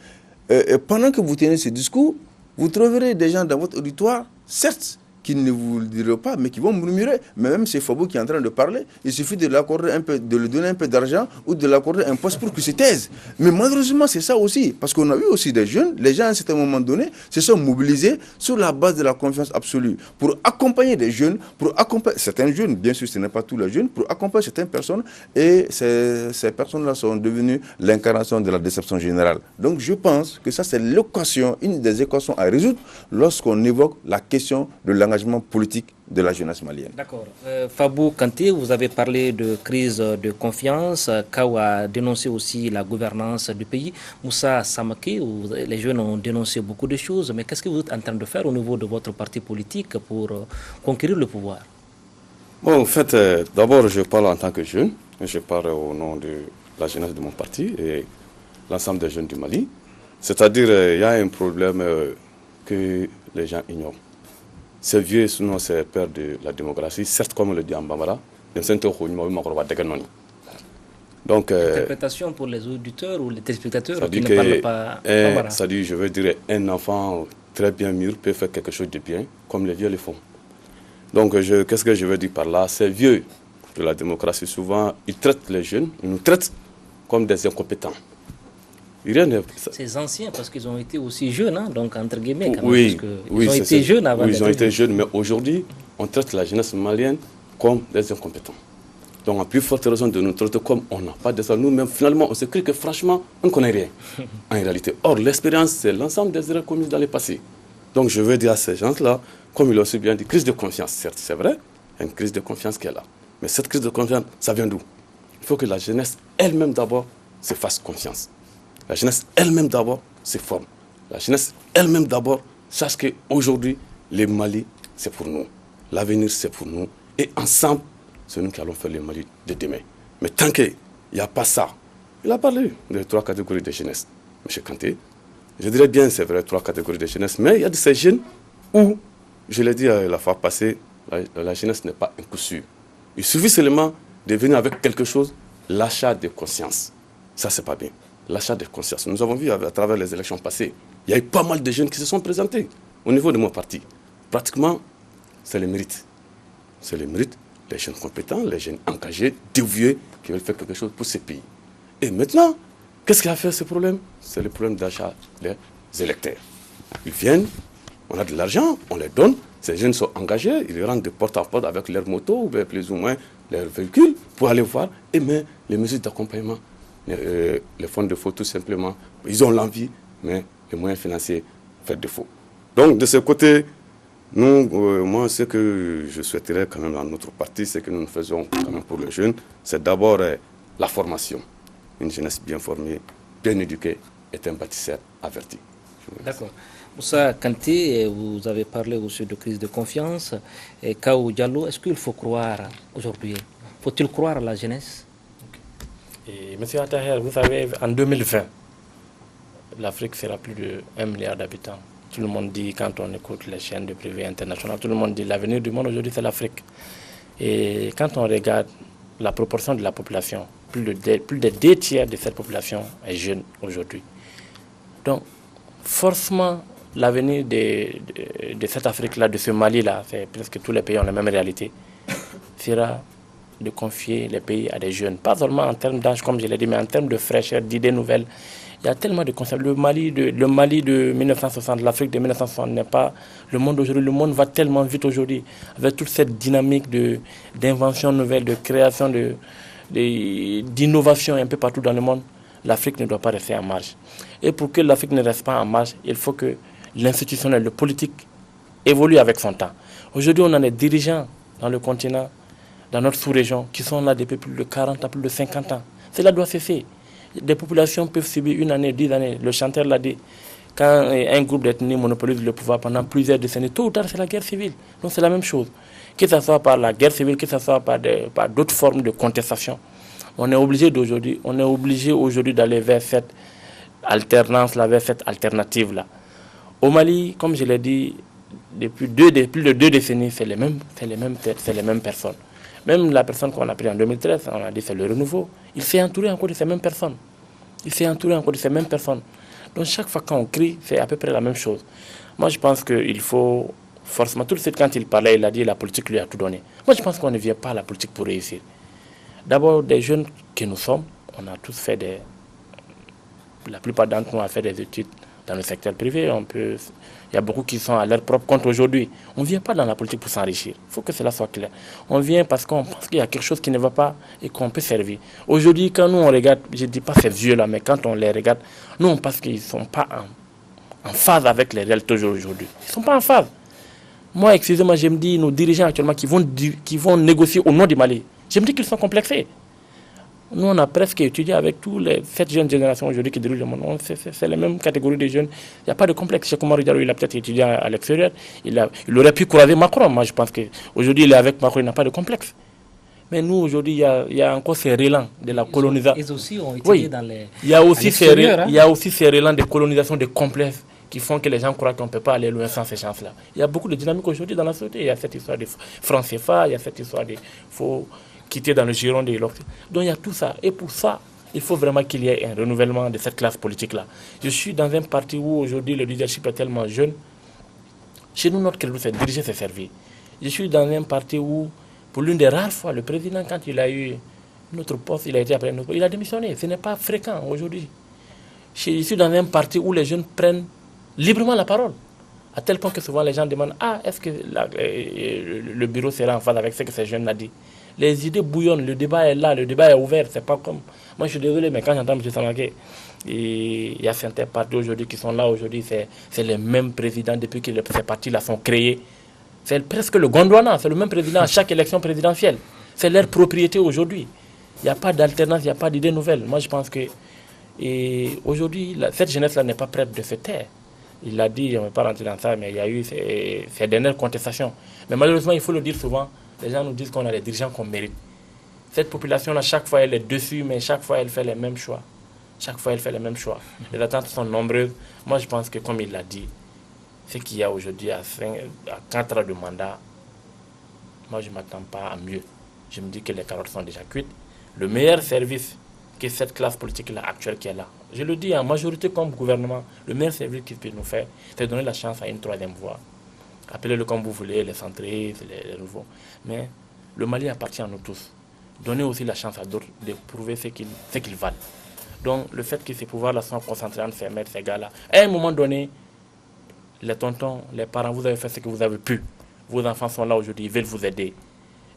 [SPEAKER 5] Et pendant que vous tenez ce discours, vous trouverez des gens dans votre auditoire, certes, qui ne vous le diront pas, mais qui vont murmurer. Mais même c'est Fabou qui est en train de parler, il suffit de l'accorder un peu, de lui donner un peu d'argent ou de l'accorder un poste pour qu'il se taise. Mais malheureusement, c'est ça aussi. Parce qu'on a eu aussi des jeunes, les gens à un certain moment donné se sont mobilisés sur la base de la confiance absolue pour accompagner des jeunes, pour accompagner certains jeunes, bien sûr ce n'est pas tous les jeunes, pour accompagner certaines personnes. Et ces personnes-là sont devenues l'incarnation de la déception générale. Donc je pense que ça c'est l'équation, une des équations à résoudre lorsqu'on évoque la question de l'engagement politique de la jeunesse malienne.
[SPEAKER 1] D'accord. Fabou Kanté, vous avez parlé de crise de confiance. Kao a dénoncé aussi la gouvernance du pays. Moussa Samake, les jeunes ont dénoncé beaucoup de choses. Mais qu'est-ce que vous êtes en train de faire au niveau de votre parti politique pour conquérir le pouvoir?
[SPEAKER 3] Bon, en fait, d'abord, je parle en tant que jeune. Je parle au nom de la jeunesse de mon parti et l'ensemble des jeunes du Mali. C'est-à-dire, il y a un problème que les gens ignorent. C'est vieux, sinon c'est père de la démocratie. Certes, comme le dit en Bambara, donc,
[SPEAKER 1] interprétation pour les auditeurs ou les téléspectateurs qui ne parlent pas Bambara.
[SPEAKER 3] Ça dit, je veux dire, un enfant très bien mûr peut faire quelque chose de bien, comme les vieux le font. Donc, qu'est-ce que je veux dire par là? Ces vieux de la démocratie, souvent, ils traitent les jeunes, ils nous traitent comme des incompétents.
[SPEAKER 1] Ces anciens, parce qu'ils ont été aussi jeunes, hein, donc entre guillemets, quand
[SPEAKER 3] oui,
[SPEAKER 1] même, ils ont été jeunes avant.
[SPEAKER 3] Oui, ils ont été jeunes, mais aujourd'hui, on traite la jeunesse malienne comme des incompétents. Donc, à plus forte raison de nous traiter comme on n'a pas de ça. Nous-mêmes, finalement, on se crie que franchement, on ne connaît rien, en réalité. Or, l'expérience, c'est l'ensemble des erreurs commises dans le passé. Donc, je veux dire à ces gens-là, comme il a aussi bien dit, crise de confiance, certes, c'est vrai, il y a une crise de confiance qui est là. Mais cette crise de confiance, ça vient d'où? Il faut que la jeunesse elle-même d'abord se fasse confiance. La jeunesse elle-même d'abord se forme. La jeunesse elle-même d'abord sache qu'aujourd'hui, le Mali, c'est pour nous. L'avenir, c'est pour nous. Et ensemble, c'est nous qui allons faire le Mali de demain. Mais tant qu'il n'y a pas ça, il a parlé de 3 catégories de jeunesse, M. Kanté. Je dirais bien, c'est vrai, 3 catégories de jeunesse, mais il y a de ces jeunes où, je l'ai dit la fois passée, la jeunesse n'est pas un coup sûr. Il suffit seulement de venir avec quelque chose, l'achat de conscience. Ça, c'est pas bien. L'achat de conscience. Nous avons vu à travers les élections passées, il y a eu pas mal de jeunes qui se sont présentés au niveau de mon parti. Pratiquement, c'est le mérite. C'est le mérite, les jeunes compétents, les jeunes engagés, dévoués, qui veulent faire quelque chose pour ce pays. Et maintenant, qu'est-ce qui a fait ce problème? C'est le problème d'achat des électeurs. Ils viennent, on a de l'argent, on les donne, ces jeunes sont engagés, ils rentrent de porte à porte avec leurs motos ou plus ou moins leurs véhicules pour aller voir, et mais les mesures d'accompagnement les fonds de fonds, tout simplement, ils ont l'envie, mais les moyens financiers font défaut. Donc, de ce côté, nous, moi, ce que je souhaiterais quand même dans notre parti, c'est que nous faisons quand même pour les jeunes, c'est d'abord la formation. Une jeunesse bien formée, bien éduquée, est un bâtisseur averti.
[SPEAKER 1] D'accord. Moussa Kanté, vous avez parlé aussi de crise de confiance. Et Kaou Diallo, est-ce qu'il faut croire aujourd'hui? Faut-il croire à la jeunesse?
[SPEAKER 4] Et Monsieur Attaher, vous savez, en 2020, l'Afrique sera plus de 1 milliard d'habitants. Tout le monde dit, quand on écoute les chaînes de privé internationales, tout le monde dit l'avenir du monde aujourd'hui, c'est l'Afrique. Et quand on regarde la proportion de la population, plus de 2 tiers de cette population est jeune aujourd'hui. Donc, forcément, l'avenir de cette Afrique-là, de ce Mali-là, c'est presque tous les pays ont la même réalité, sera de confier les pays à des jeunes. Pas seulement en termes d'âge, comme je l'ai dit, mais en termes de fraîcheur, d'idées nouvelles. Il y a tellement de concepts. Le Mali de 1960, l'Afrique de 1960 n'est pas le monde d'aujourd'hui. Le monde va tellement vite aujourd'hui, avec toute cette dynamique d'invention nouvelle, de création, d'innovation un peu partout dans le monde. L'Afrique ne doit pas rester en marge. Et pour que l'Afrique ne reste pas en marge, il faut que l'institutionnel, le politique, évolue avec son temps. Aujourd'hui, on a des dirigeants dans le continent, dans notre sous-région, qui sont là depuis plus de 40 à plus de 50 ans. Cela doit cesser. Des populations peuvent subir 1 année, 10 années. Le chanteur l'a dit. Quand un groupe d'ethnie monopolise le pouvoir pendant plusieurs décennies, tôt ou tard, c'est la guerre civile. Donc c'est la même chose. Que ce soit par la guerre civile, que ce soit par d'autres formes de contestation. On est obligé aujourd'hui d'aller vers cette alternance-là, vers cette alternative-là. Au Mali, comme je l'ai dit, depuis plus de 2 décennies, c'est les mêmes personnes. Même la personne qu'on a prise en 2013, on a dit c'est le renouveau. Il s'est entouré encore de ces mêmes personnes. Donc chaque fois qu'on crie, c'est à peu près la même chose. Moi je pense qu'il faut forcément, tout de suite quand il parlait, il a dit la politique lui a tout donné. Moi je pense qu'on ne vient pas à la politique pour réussir. D'abord, des jeunes que nous sommes, on a tous fait la plupart d'entre nous ont fait des études dans le secteur privé. Il y a beaucoup qui sont à leur propre compte aujourd'hui. On ne vient pas dans la politique pour s'enrichir. Il faut que cela soit clair. On vient parce qu'on pense qu'il y a quelque chose qui ne va pas et qu'on peut servir. Aujourd'hui, quand nous on regarde, je ne dis pas ces vieux-là, mais quand on les regarde, nous on pense qu'ils ne sont pas en phase avec les réalités aujourd'hui. Ils ne sont pas en phase. Moi, excusez-moi, je me dis, nos dirigeants actuellement qui vont négocier au nom du Mali, je me dis qu'ils sont complexés. Nous, on a presque étudié avec cette jeune génération aujourd'hui qui dirige le monde. C'est la même catégorie de jeunes. Il n'y a pas de complexe. Cheikh Oumar Diallo, il a peut-être étudié à l'extérieur. Il aurait pu croiser Macron. Moi, je pense qu'aujourd'hui, il est avec Macron, il n'a pas de complexe. Mais nous, aujourd'hui, il y a encore ces relents de la colonisation.
[SPEAKER 1] Ils aussi ont étudié dans les...
[SPEAKER 4] Il y a aussi ces relents de colonisation, de complexes qui font que les gens croient qu'on ne peut pas aller loin sans ces chances-là. Il y a beaucoup de dynamiques aujourd'hui dans la société. Il y a cette histoire de francs CFA, il y a cette histoire de faut quitter dans le giron de l'Occident. Donc il y a tout ça. Et pour ça, il faut vraiment qu'il y ait un renouvellement de cette classe politique-là. Je suis dans un parti où aujourd'hui le leadership est tellement jeune. Chez nous, notre credo, c'est diriger, c'est servir. Je suis dans un parti où, pour l'une des rares fois, le président, quand il a eu notre poste, il a été après notre poste, il a démissionné. Ce n'est pas fréquent aujourd'hui. Je suis dans un parti où les jeunes prennent librement la parole. À tel point que souvent les gens demandent est-ce que le bureau sera en phase avec ce que ces jeunes ont dit. Les idées bouillonnent, le débat est là, le débat est ouvert. C'est pas comme. Moi je suis désolé, mais quand j'entends M. Samaké, il y a certains partis aujourd'hui qui sont là aujourd'hui, c'est les mêmes présidents depuis que ces partis-là sont créés. C'est presque le Gondwana, c'est le même président à chaque élection présidentielle. C'est leur propriété aujourd'hui. Il n'y a pas d'alternance, il n'y a pas d'idée nouvelle. Moi je pense que aujourd'hui, cette jeunesse-là n'est pas prête de se taire. Il l'a dit, on ne va pas rentrer dans ça, mais il y a eu ces dernières contestations. Mais malheureusement, il faut le dire souvent, les gens nous disent qu'on a des dirigeants qu'on mérite. Cette population-là, chaque fois, elle est dessus, mais chaque fois, elle fait les mêmes choix. Les attentes sont nombreuses. Moi, je pense que, comme il l'a dit, ce qu'il y a aujourd'hui à 4 ans de mandat, moi, je ne m'attends pas à mieux. Je me dis que les carottes sont déjà cuites. Le meilleur service que cette classe politique-là actuelle qui est là, je le dis en majorité comme gouvernement, le meilleur service qu'il peut nous faire, c'est donner la chance à une 3e voie. Appelez-le comme vous voulez, les centristes, les nouveaux. Mais le Mali appartient à nous tous. Donnez aussi la chance à d'autres de prouver ce qu'ils valent. Donc le fait que ces pouvoirs-là sont concentrés entre ces maîtres, ces gars-là, à un moment donné, les tontons, les parents, vous avez fait ce que vous avez pu. Vos enfants sont là aujourd'hui, ils veulent vous aider.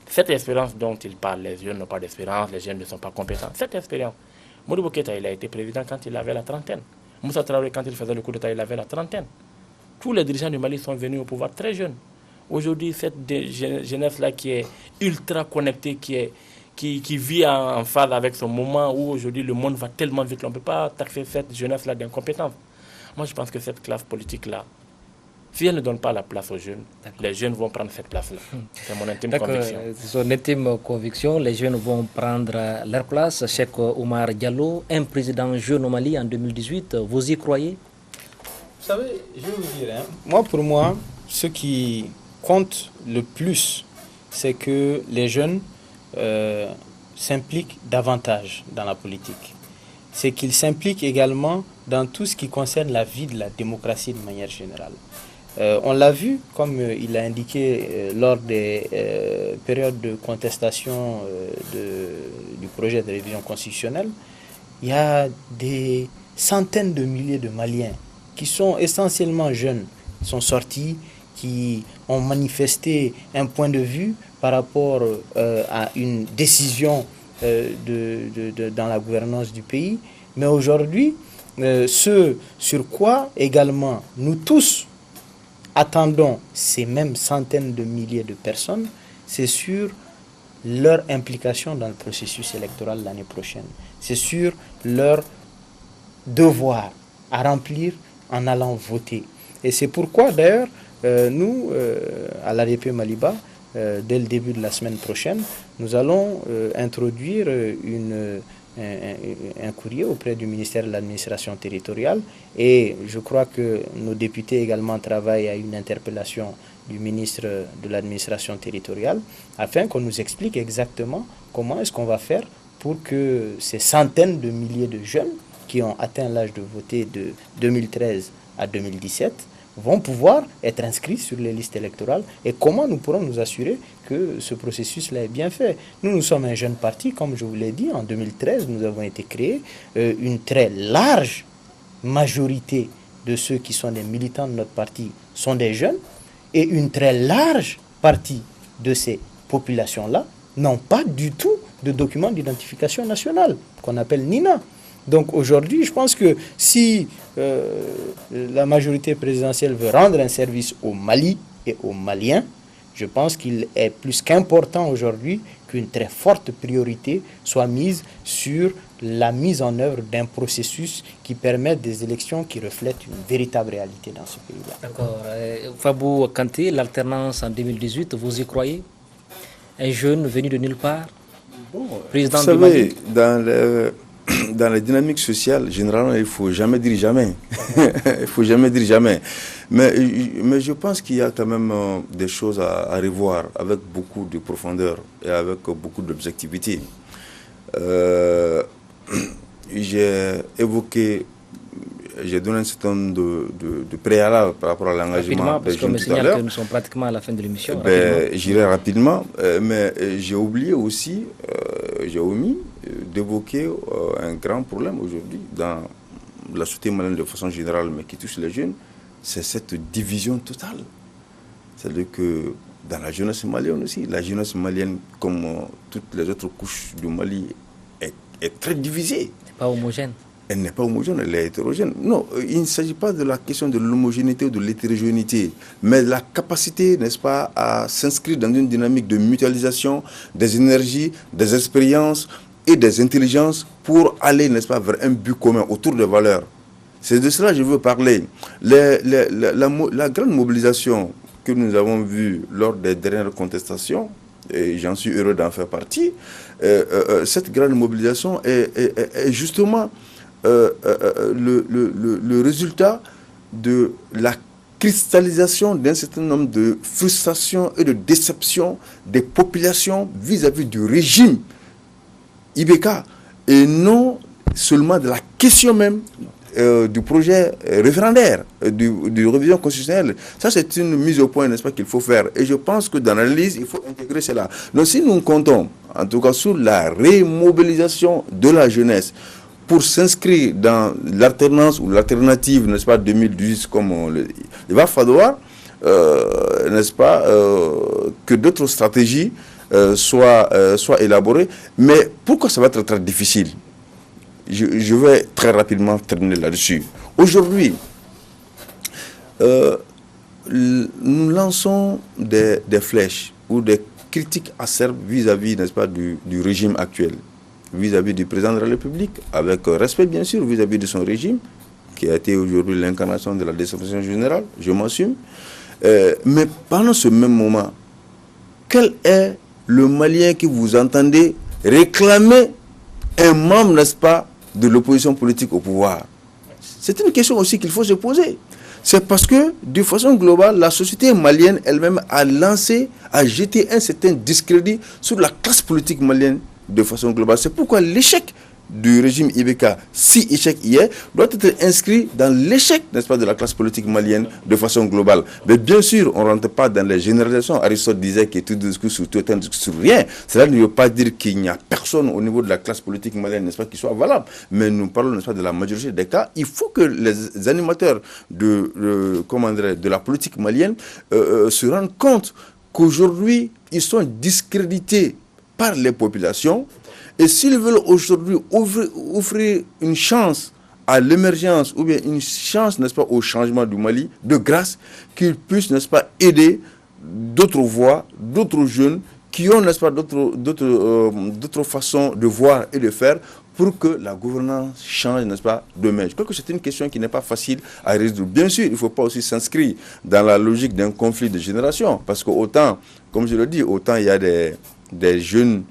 [SPEAKER 4] Cette expérience dont ils parlent, les jeunes n'ont pas d'espérance, les jeunes ne sont pas compétents. Cette expérience, Modibo Keïta, il a été président quand il avait la trentaine. Moussa Traoré, quand il faisait le coup d'État, il avait la trentaine. Tous les dirigeants du Mali sont venus au pouvoir très jeunes. Aujourd'hui, cette jeunesse-là qui est ultra connectée, qui vit en phase avec son moment où aujourd'hui le monde va tellement vite qu'on ne peut pas taxer cette jeunesse-là d'incompétence. Moi, je pense que cette classe politique-là, si elle ne donne pas la place aux jeunes, les jeunes vont prendre cette place-là. C'est mon intime conviction.
[SPEAKER 1] C'est son intime conviction. Les jeunes vont prendre leur place. Cheikh Oumar Diallo, un président jeune au Mali en 2018, vous y croyez?
[SPEAKER 2] Vous savez, je vais vous dire, moi, pour moi, ce qui compte le plus, c'est que les jeunes s'impliquent davantage dans la politique. C'est qu'ils s'impliquent également dans tout ce qui concerne la vie de la démocratie de manière générale. On l'a vu, comme il a indiqué lors des périodes de contestation du projet de révision constitutionnelle, il y a des centaines de milliers de Maliens qui sont essentiellement jeunes, sont sortis, qui ont manifesté un point de vue par rapport à une décision dans la gouvernance du pays. Mais aujourd'hui, ce sur quoi également nous tous attendons ces mêmes centaines de milliers de personnes, c'est sur leur implication dans le processus électoral l'année prochaine. C'est sur leur devoir à remplir en allant voter. Et c'est pourquoi d'ailleurs, nous, à l'ADP Maliba, dès le début de la semaine prochaine, nous allons introduire un courrier auprès du ministère de l'administration territoriale et je crois que nos députés également travaillent à une interpellation du ministre de l'administration territoriale afin qu'on nous explique exactement comment est-ce qu'on va faire pour que ces centaines de milliers de jeunes qui ont atteint l'âge de voter de 2013 à 2017 vont pouvoir être inscrits sur les listes électorales et comment nous pourrons nous assurer que ce processus-là est bien fait. Nous sommes un jeune parti, comme je vous l'ai dit, en 2013, nous avons été créés. Une très large majorité de ceux qui sont des militants de notre parti sont des jeunes et une très large partie de ces populations-là n'ont pas du tout de document d'identification nationale, qu'on appelle NINA. Donc aujourd'hui, je pense que si la majorité présidentielle veut rendre un service au Mali et aux Maliens, je pense qu'il est plus qu'important aujourd'hui qu'une très forte priorité soit mise sur la mise en œuvre d'un processus qui permette des élections qui reflètent une véritable réalité dans ce pays-là.
[SPEAKER 1] D'accord. Fabou Kanté, l'alternance en 2018, vous y croyez? Un jeune venu de nulle part, président
[SPEAKER 5] du
[SPEAKER 1] Mali.
[SPEAKER 5] Dans la dynamique sociale, généralement, il ne faut jamais dire jamais. Il faut jamais dire jamais. Mais je pense qu'il y a quand même des choses à revoir avec beaucoup de profondeur et avec beaucoup d'objectivité. J'ai donné un certain nombre de préalables par rapport à l'engagement
[SPEAKER 1] des jeunes tout à l'heure. Nous sommes pratiquement à la fin de l'émission.
[SPEAKER 5] J'irai rapidement, mais j'ai oublié aussi, j'ai omis d'évoquer un grand problème aujourd'hui dans la société malienne de façon générale, mais qui touche les jeunes, c'est cette division totale. C'est-à-dire que dans la jeunesse malienne aussi, la jeunesse malienne, comme toutes les autres couches du Mali, est très divisée.
[SPEAKER 1] Pas homogène.
[SPEAKER 5] Elle n'est pas homogène, elle est hétérogène. Non, il ne s'agit pas de la question de l'homogénéité ou de l'hétérogénéité, mais la capacité, n'est-ce pas, à s'inscrire dans une dynamique de mutualisation des énergies, des expériences et des intelligences pour aller, n'est-ce pas, vers un but commun autour des valeurs. C'est de cela que je veux parler. La grande mobilisation que nous avons vue lors des dernières contestations, et j'en suis heureux d'en faire partie, cette grande mobilisation est justement le résultat de la cristallisation d'un certain nombre de frustrations et de déceptions des populations vis-à-vis du régime IBK et non seulement de la question même du projet référendaire, du révision constitutionnelle. Ça, c'est une mise au point, n'est-ce pas, qu'il faut faire. Et je pense que dans l'analyse, il faut intégrer cela. Donc, si nous comptons, en tout cas, sur la remobilisation de la jeunesse pour s'inscrire dans l'alternance ou l'alternative, n'est-ce pas, 2018, comme il va falloir, n'est-ce pas, que d'autres stratégies soient élaborées. Mais pourquoi ça va être très difficile? je vais très rapidement terminer là-dessus. Aujourd'hui, nous lançons des flèches ou des critiques acerbes vis-à-vis, n'est-ce pas, du régime actuel, vis-à-vis du président de la République, avec respect bien sûr vis-à-vis de son régime, qui a été aujourd'hui l'incarnation de la désobéissance générale, je m'assume. Mais pendant ce même moment, quel est le Malien que vous entendez réclamer un membre, n'est-ce pas, de l'opposition politique au pouvoir? C'est une question aussi qu'il faut se poser. C'est parce que, de façon globale, la société malienne elle-même a jeté un certain discrédit sur la classe politique malienne de façon globale. C'est pourquoi l'échec du régime IBK, si échec y est, doit être inscrit dans l'échec, n'est-ce pas, de la classe politique malienne de façon globale. Mais bien sûr, on ne rentre pas dans les généralisations. Aristote disait que tout discours sur tout est un discours sur rien. Cela ne veut pas dire qu'il n'y a personne au niveau de la classe politique malienne, n'est-ce pas, qui soit valable. Mais nous parlons, n'est-ce pas, de la majorité des cas. Il faut que les animateurs de la politique malienne se rendent compte qu'aujourd'hui, ils sont discrédités par les populations. Et s'ils veulent aujourd'hui offrir une chance à l'émergence ou bien une chance, n'est-ce pas, au changement du Mali, de grâce, qu'ils puissent, n'est-ce pas, aider d'autres voix, d'autres jeunes qui ont, n'est-ce pas, d'autres façons de voir et de faire pour que la gouvernance change, n'est-ce pas, demain. Je crois que c'est une question qui n'est pas facile à résoudre. Bien sûr, il ne faut pas aussi s'inscrire dans la logique d'un conflit de génération, parce que autant, comme je le dis, autant il y a des jeunes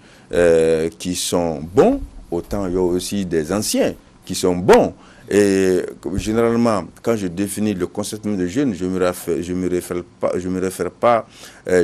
[SPEAKER 5] qui sont bons, autant il y a aussi des anciens qui sont bons. Et généralement, quand je définis le concept de jeune, je me réfère pas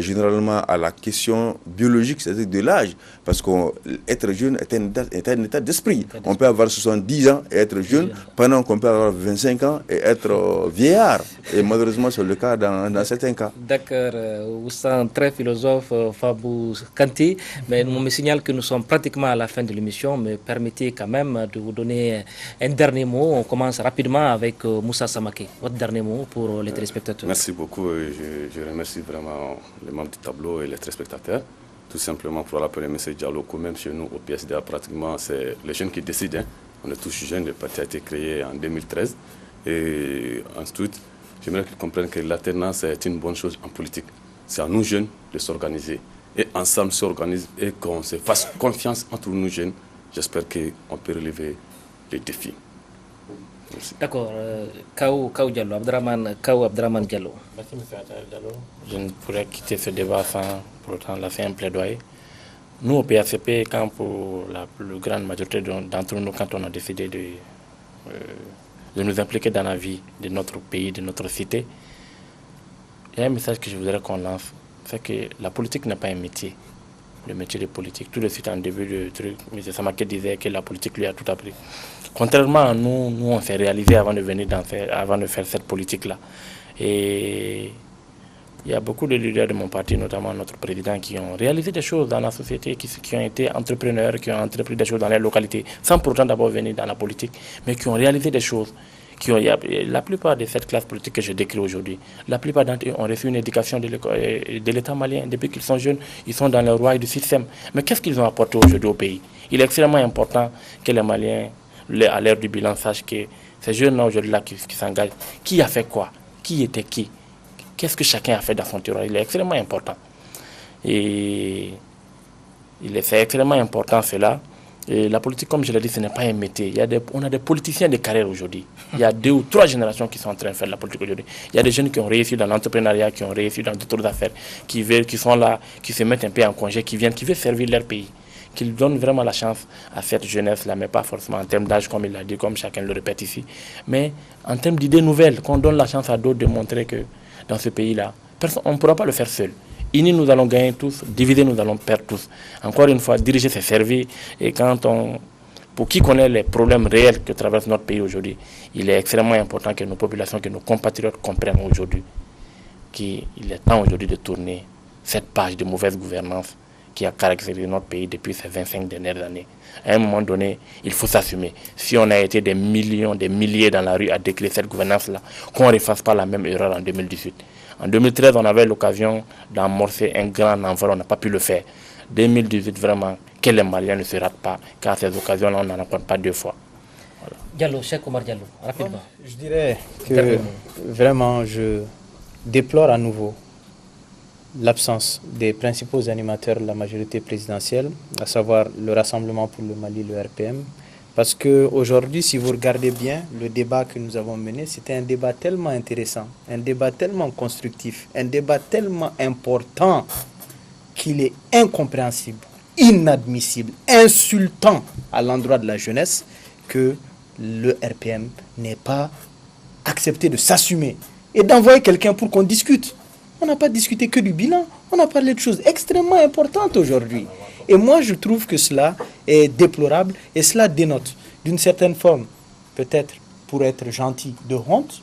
[SPEAKER 5] généralement à la question biologique, c'est-à-dire de l'âge, parce qu'être jeune est un état d'esprit. On peut avoir 70 ans et être jeune, pendant qu'on peut avoir 25 ans et être vieillard. Et malheureusement, c'est le cas dans certains cas.
[SPEAKER 1] D'accord, vous sentez très philosophe, Fabou Kanté, mais on me signale que nous sommes pratiquement à la fin de l'émission. Me permettez quand même de vous donner un dernier mot. On commence rapidement avec Moussa Samaké. Votre dernier mot pour les téléspectateurs.
[SPEAKER 3] Merci beaucoup. Je remercie vraiment les membres du tableau et les téléspectateurs. Tout simplement pour rappeler M. Diallo, quand même chez nous au PSDA, pratiquement, c'est les jeunes qui décident. Hein. On est tous jeunes. Le parti a été créé en 2013. Et ensuite, j'aimerais qu'ils comprennent que l'alternance est une bonne chose en politique. C'est à nous jeunes de s'organiser. Et ensemble s'organiser et qu'on se fasse confiance entre nous jeunes. J'espère qu'on peut relever les défis. Merci.
[SPEAKER 1] D'accord. Kaou Diallo, Abdraman Diallo.
[SPEAKER 4] Merci, M. Diallo. Je ne pourrais quitter ce débat sans pour autant lancer un plaidoyer. Nous, au PACP, quand pour la plus grande majorité d'entre nous, quand on a décidé de nous impliquer dans la vie de notre pays, de notre cité, il y a un message que je voudrais qu'on lance. C'est que la politique n'est pas un métier. Le métier de politique. Tout de suite, en début de truc, M. Samaké disait que la politique lui a tout appris. Contrairement à nous, on s'est réalisé avant de faire cette politique-là. Et il y a beaucoup de leaders de mon parti, notamment notre président, qui ont réalisé des choses dans la société, qui ont été entrepreneurs, qui ont entrepris des choses dans les localités, sans pourtant d'abord venir dans la politique, mais qui ont réalisé des choses. La plupart de cette classe politique que je décris aujourd'hui, la plupart d'entre eux ont reçu une éducation de l'État malien. Depuis qu'ils sont jeunes, ils sont dans le roi du système. Mais qu'est-ce qu'ils ont apporté aujourd'hui au pays? Il est extrêmement important que les Maliens, à l'heure du bilan, sachent que ces jeunes-là aujourd'hui-là qui s'engagent, qui a fait quoi? Qui était qui? Qu'est-ce que chacun a fait dans son terroir? Il est extrêmement important. Et c'est extrêmement important cela. Et la politique, comme je l'ai dit, ce n'est pas un métier. On a des politiciens de carrière aujourd'hui. Il y a 2 ou 3 générations qui sont en train de faire la politique aujourd'hui. Il y a des jeunes qui ont réussi dans l'entrepreneuriat, qui ont réussi dans d'autres affaires, qui sont là, qui se mettent un peu en congé, qui veulent servir leur pays, qui donnent vraiment la chance à cette jeunesse-là, mais pas forcément en termes d'âge, comme il l'a dit, comme chacun le répète ici, mais en termes d'idées nouvelles, qu'on donne la chance à d'autres de montrer que dans ce pays-là, on ne pourra pas le faire seul. Unis, nous allons gagner tous. Divisés, nous allons perdre tous. Encore une fois, diriger, c'est servir. Et pour qui connaît les problèmes réels que traverse notre pays aujourd'hui, il est extrêmement important que nos populations, que nos compatriotes comprennent aujourd'hui qu'il est temps aujourd'hui de tourner cette page de mauvaise gouvernance qui a caractérisé notre pays depuis ces 25 dernières années. À un moment donné, il faut s'assumer. Si on a été des millions, des milliers dans la rue à décrire cette gouvernance-là, qu'on ne refasse pas la même erreur en 2018. En 2013, on avait l'occasion d'amorcer un grand envol, on n'a pas pu le faire. 2018, vraiment, que les Maliens ne se ratent pas, car ces occasions-là, on n'en rencontre pas 2 fois.
[SPEAKER 1] Diallo, Cheikh Omar Diallo, rapidement.
[SPEAKER 2] Je dirais que vraiment, je déplore à nouveau l'absence des principaux animateurs de la majorité présidentielle, à savoir le Rassemblement pour le Mali, le RPM. Parce qu'aujourd'hui, si vous regardez bien le débat que nous avons mené, c'était un débat tellement intéressant, un débat tellement constructif, un débat tellement important qu'il est incompréhensible, inadmissible, insultant à l'endroit de la jeunesse que le RPM n'ait pas accepté de s'assumer et d'envoyer quelqu'un pour qu'on discute. On n'a pas discuté que du bilan, on a parlé de choses extrêmement importantes aujourd'hui. Et moi, je trouve que cela est déplorable et cela dénote d'une certaine forme, peut-être pour être gentil, de honte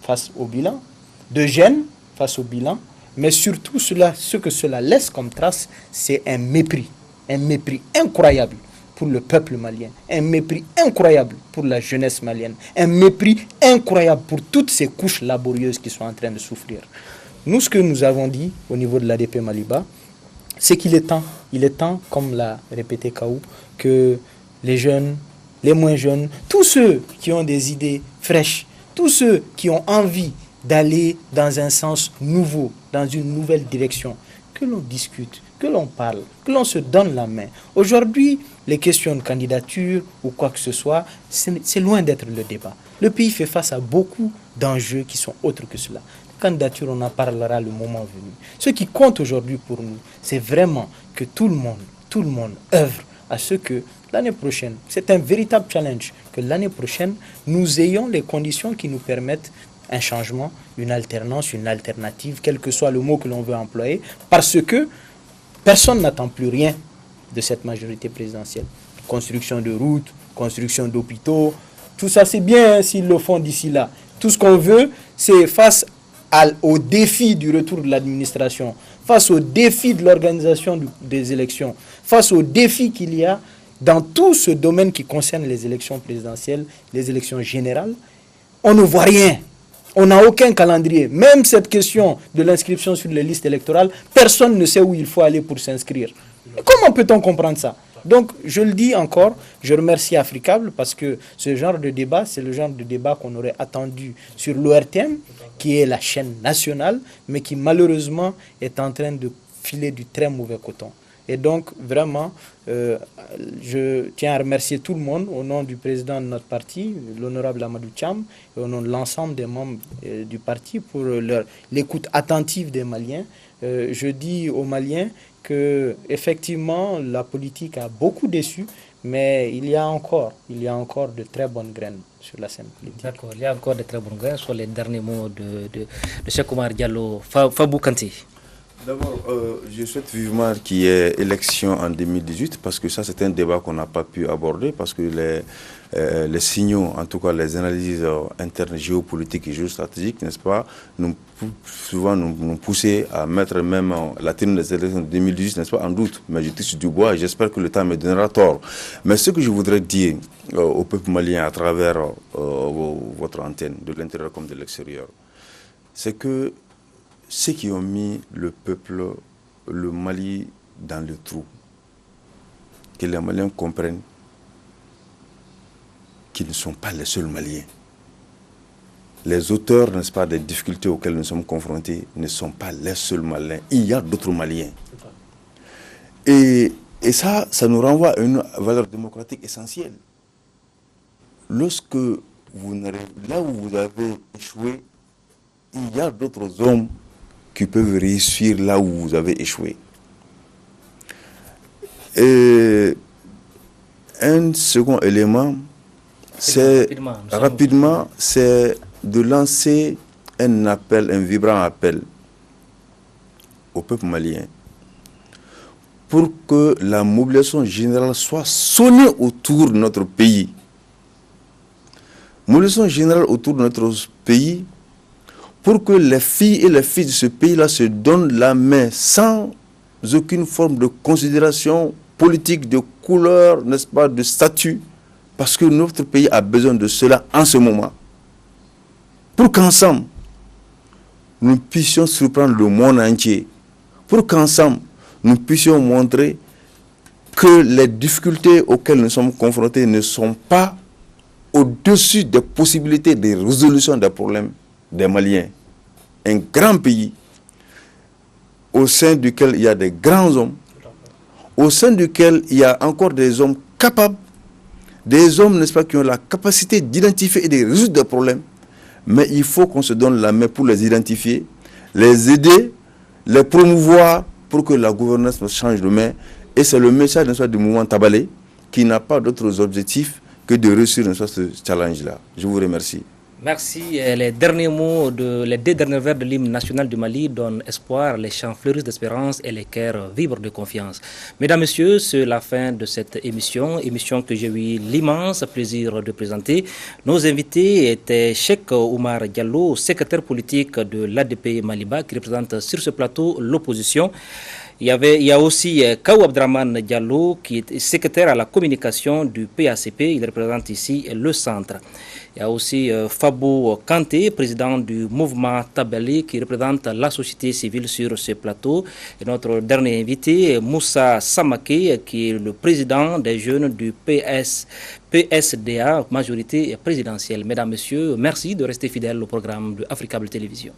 [SPEAKER 2] face au bilan, de gêne face au bilan, mais surtout ce que cela laisse comme trace, c'est un mépris incroyable pour le peuple malien, un mépris incroyable pour la jeunesse malienne, un mépris incroyable pour toutes ces couches laborieuses qui sont en train de souffrir. Nous, ce que nous avons dit au niveau de l'ADP Maliba, c'est qu'il est temps, comme l'a répété Kaou, que les jeunes, les moins jeunes, tous ceux qui ont des idées fraîches, tous ceux qui ont envie d'aller dans un sens nouveau, dans une nouvelle direction, que l'on discute, que l'on parle, que l'on se donne la main. Aujourd'hui, les questions de candidature ou quoi que ce soit, c'est loin d'être le débat. Le pays fait face à beaucoup d'enjeux qui sont autres que cela. Candidature, on en parlera le moment venu. Ce qui compte aujourd'hui pour nous, c'est vraiment que tout le monde œuvre à ce que l'année prochaine, c'est un véritable challenge, que l'année prochaine, nous ayons les conditions qui nous permettent un changement, une alternance, une alternative, quel que soit le mot que l'on veut employer, parce que personne n'attend plus rien de cette majorité présidentielle. Construction de routes, construction d'hôpitaux, tout ça c'est bien s'ils le font d'ici là. Tout ce qu'on veut, c'est face au défi du retour de l'administration, face au défi de l'organisation des élections, face au défi qu'il y a dans tout ce domaine qui concerne les élections présidentielles, les élections générales, on ne voit rien. On n'a aucun calendrier. Même cette question de l'inscription sur les listes électorales, personne ne sait où il faut aller pour s'inscrire. Comment peut-on comprendre ça? Donc, je le dis encore, je remercie Africable parce que ce genre de débat, c'est le genre de débat qu'on aurait attendu sur l'ORTM, qui est la chaîne nationale, mais qui malheureusement est en train de filer du très mauvais coton. Et donc, vraiment, je tiens à remercier tout le monde au nom du président de notre parti, l'honorable Amadou Thiam, et au nom de l'ensemble des membres du parti pour l'écoute attentive des Maliens. Je dis aux Maliens que effectivement la politique a beaucoup déçu, mais il y a encore de très bonnes graines sur la scène politique.
[SPEAKER 1] D'accord, il y a encore de très bonnes graines sur les derniers mots de Cheikh Omar Diallo. Fabou Kanté.
[SPEAKER 5] D'abord, je souhaite vivement qu'il y ait élection en 2018 parce que ça, c'est un débat qu'on n'a pas pu aborder parce que les signaux, en tout cas les analyses internes géopolitiques et géostratégiques, n'est-ce pas, souvent nous pousser à mettre même la tenue des élections de 2018, n'est-ce pas, en doute. Mais je touche du bois et j'espère que le temps me donnera tort. Mais ce que je voudrais dire au peuple malien à travers votre antenne, de l'intérieur comme de l'extérieur, c'est que ceux qui ont mis le peuple, le Mali dans le trou, que les Maliens comprennent qu'ils ne sont pas les seuls Maliens. Les auteurs, n'est-ce pas, des difficultés auxquelles nous sommes confrontés ne sont pas les seuls Maliens. Il y a d'autres Maliens. Et ça nous renvoie à une valeur démocratique essentielle. Lorsque là où vous avez échoué, il y a d'autres hommes qui peuvent réussir là où vous avez échoué. Et un second élément, c'est rapidement, c'est de lancer un appel, un vibrant appel au peuple malien pour que la mobilisation générale soit sonnée autour de notre pays. Mobilisation générale autour de notre pays pour que les filles et les fils de ce pays-là se donnent la main sans aucune forme de considération politique, de couleur, n'est-ce pas, de statut, parce que notre pays a besoin de cela en ce moment. Pour qu'ensemble, nous puissions surprendre le monde entier, pour qu'ensemble, nous puissions montrer que les difficultés auxquelles nous sommes confrontés ne sont pas au-dessus des possibilités de résolution des problèmes des Maliens. Un grand pays au sein duquel il y a des grands hommes, au sein duquel il y a encore des hommes capables, des hommes, n'est-ce pas, qui ont la capacité d'identifier et de résoudre des problèmes. Mais il faut qu'on se donne la main pour les identifier, les aider, les promouvoir pour que la gouvernance change de main. Et c'est le message, n'est-ce pas, du mouvement Tabalé qui n'a pas d'autres objectifs que de réussir, n'est-ce pas, ce challenge-là. Je vous remercie.
[SPEAKER 1] Merci. Les derniers mots, les 2 derniers vers de l'hymne national du Mali donnent espoir, les chants fleurissent d'espérance et les cœurs vibrent de confiance. Mesdames, Messieurs, c'est la fin de cette émission que j'ai eu l'immense plaisir de présenter. Nos invités étaient Cheikh Oumar Diallo, secrétaire politique de l'ADP Maliba, qui représente sur ce plateau l'opposition. Il y a aussi Kaou Abdraman Diallo, qui est secrétaire à la communication du PACP. Il représente ici le centre. Il y a aussi Fabou Kanté, président du mouvement Tabalé, qui représente la société civile sur ce plateau. Et notre dernier invité, Moussa Samaké, qui est le président des jeunes du PSDA, majorité présidentielle. Mesdames, Messieurs, merci de rester fidèles au programme de Africable Télévision.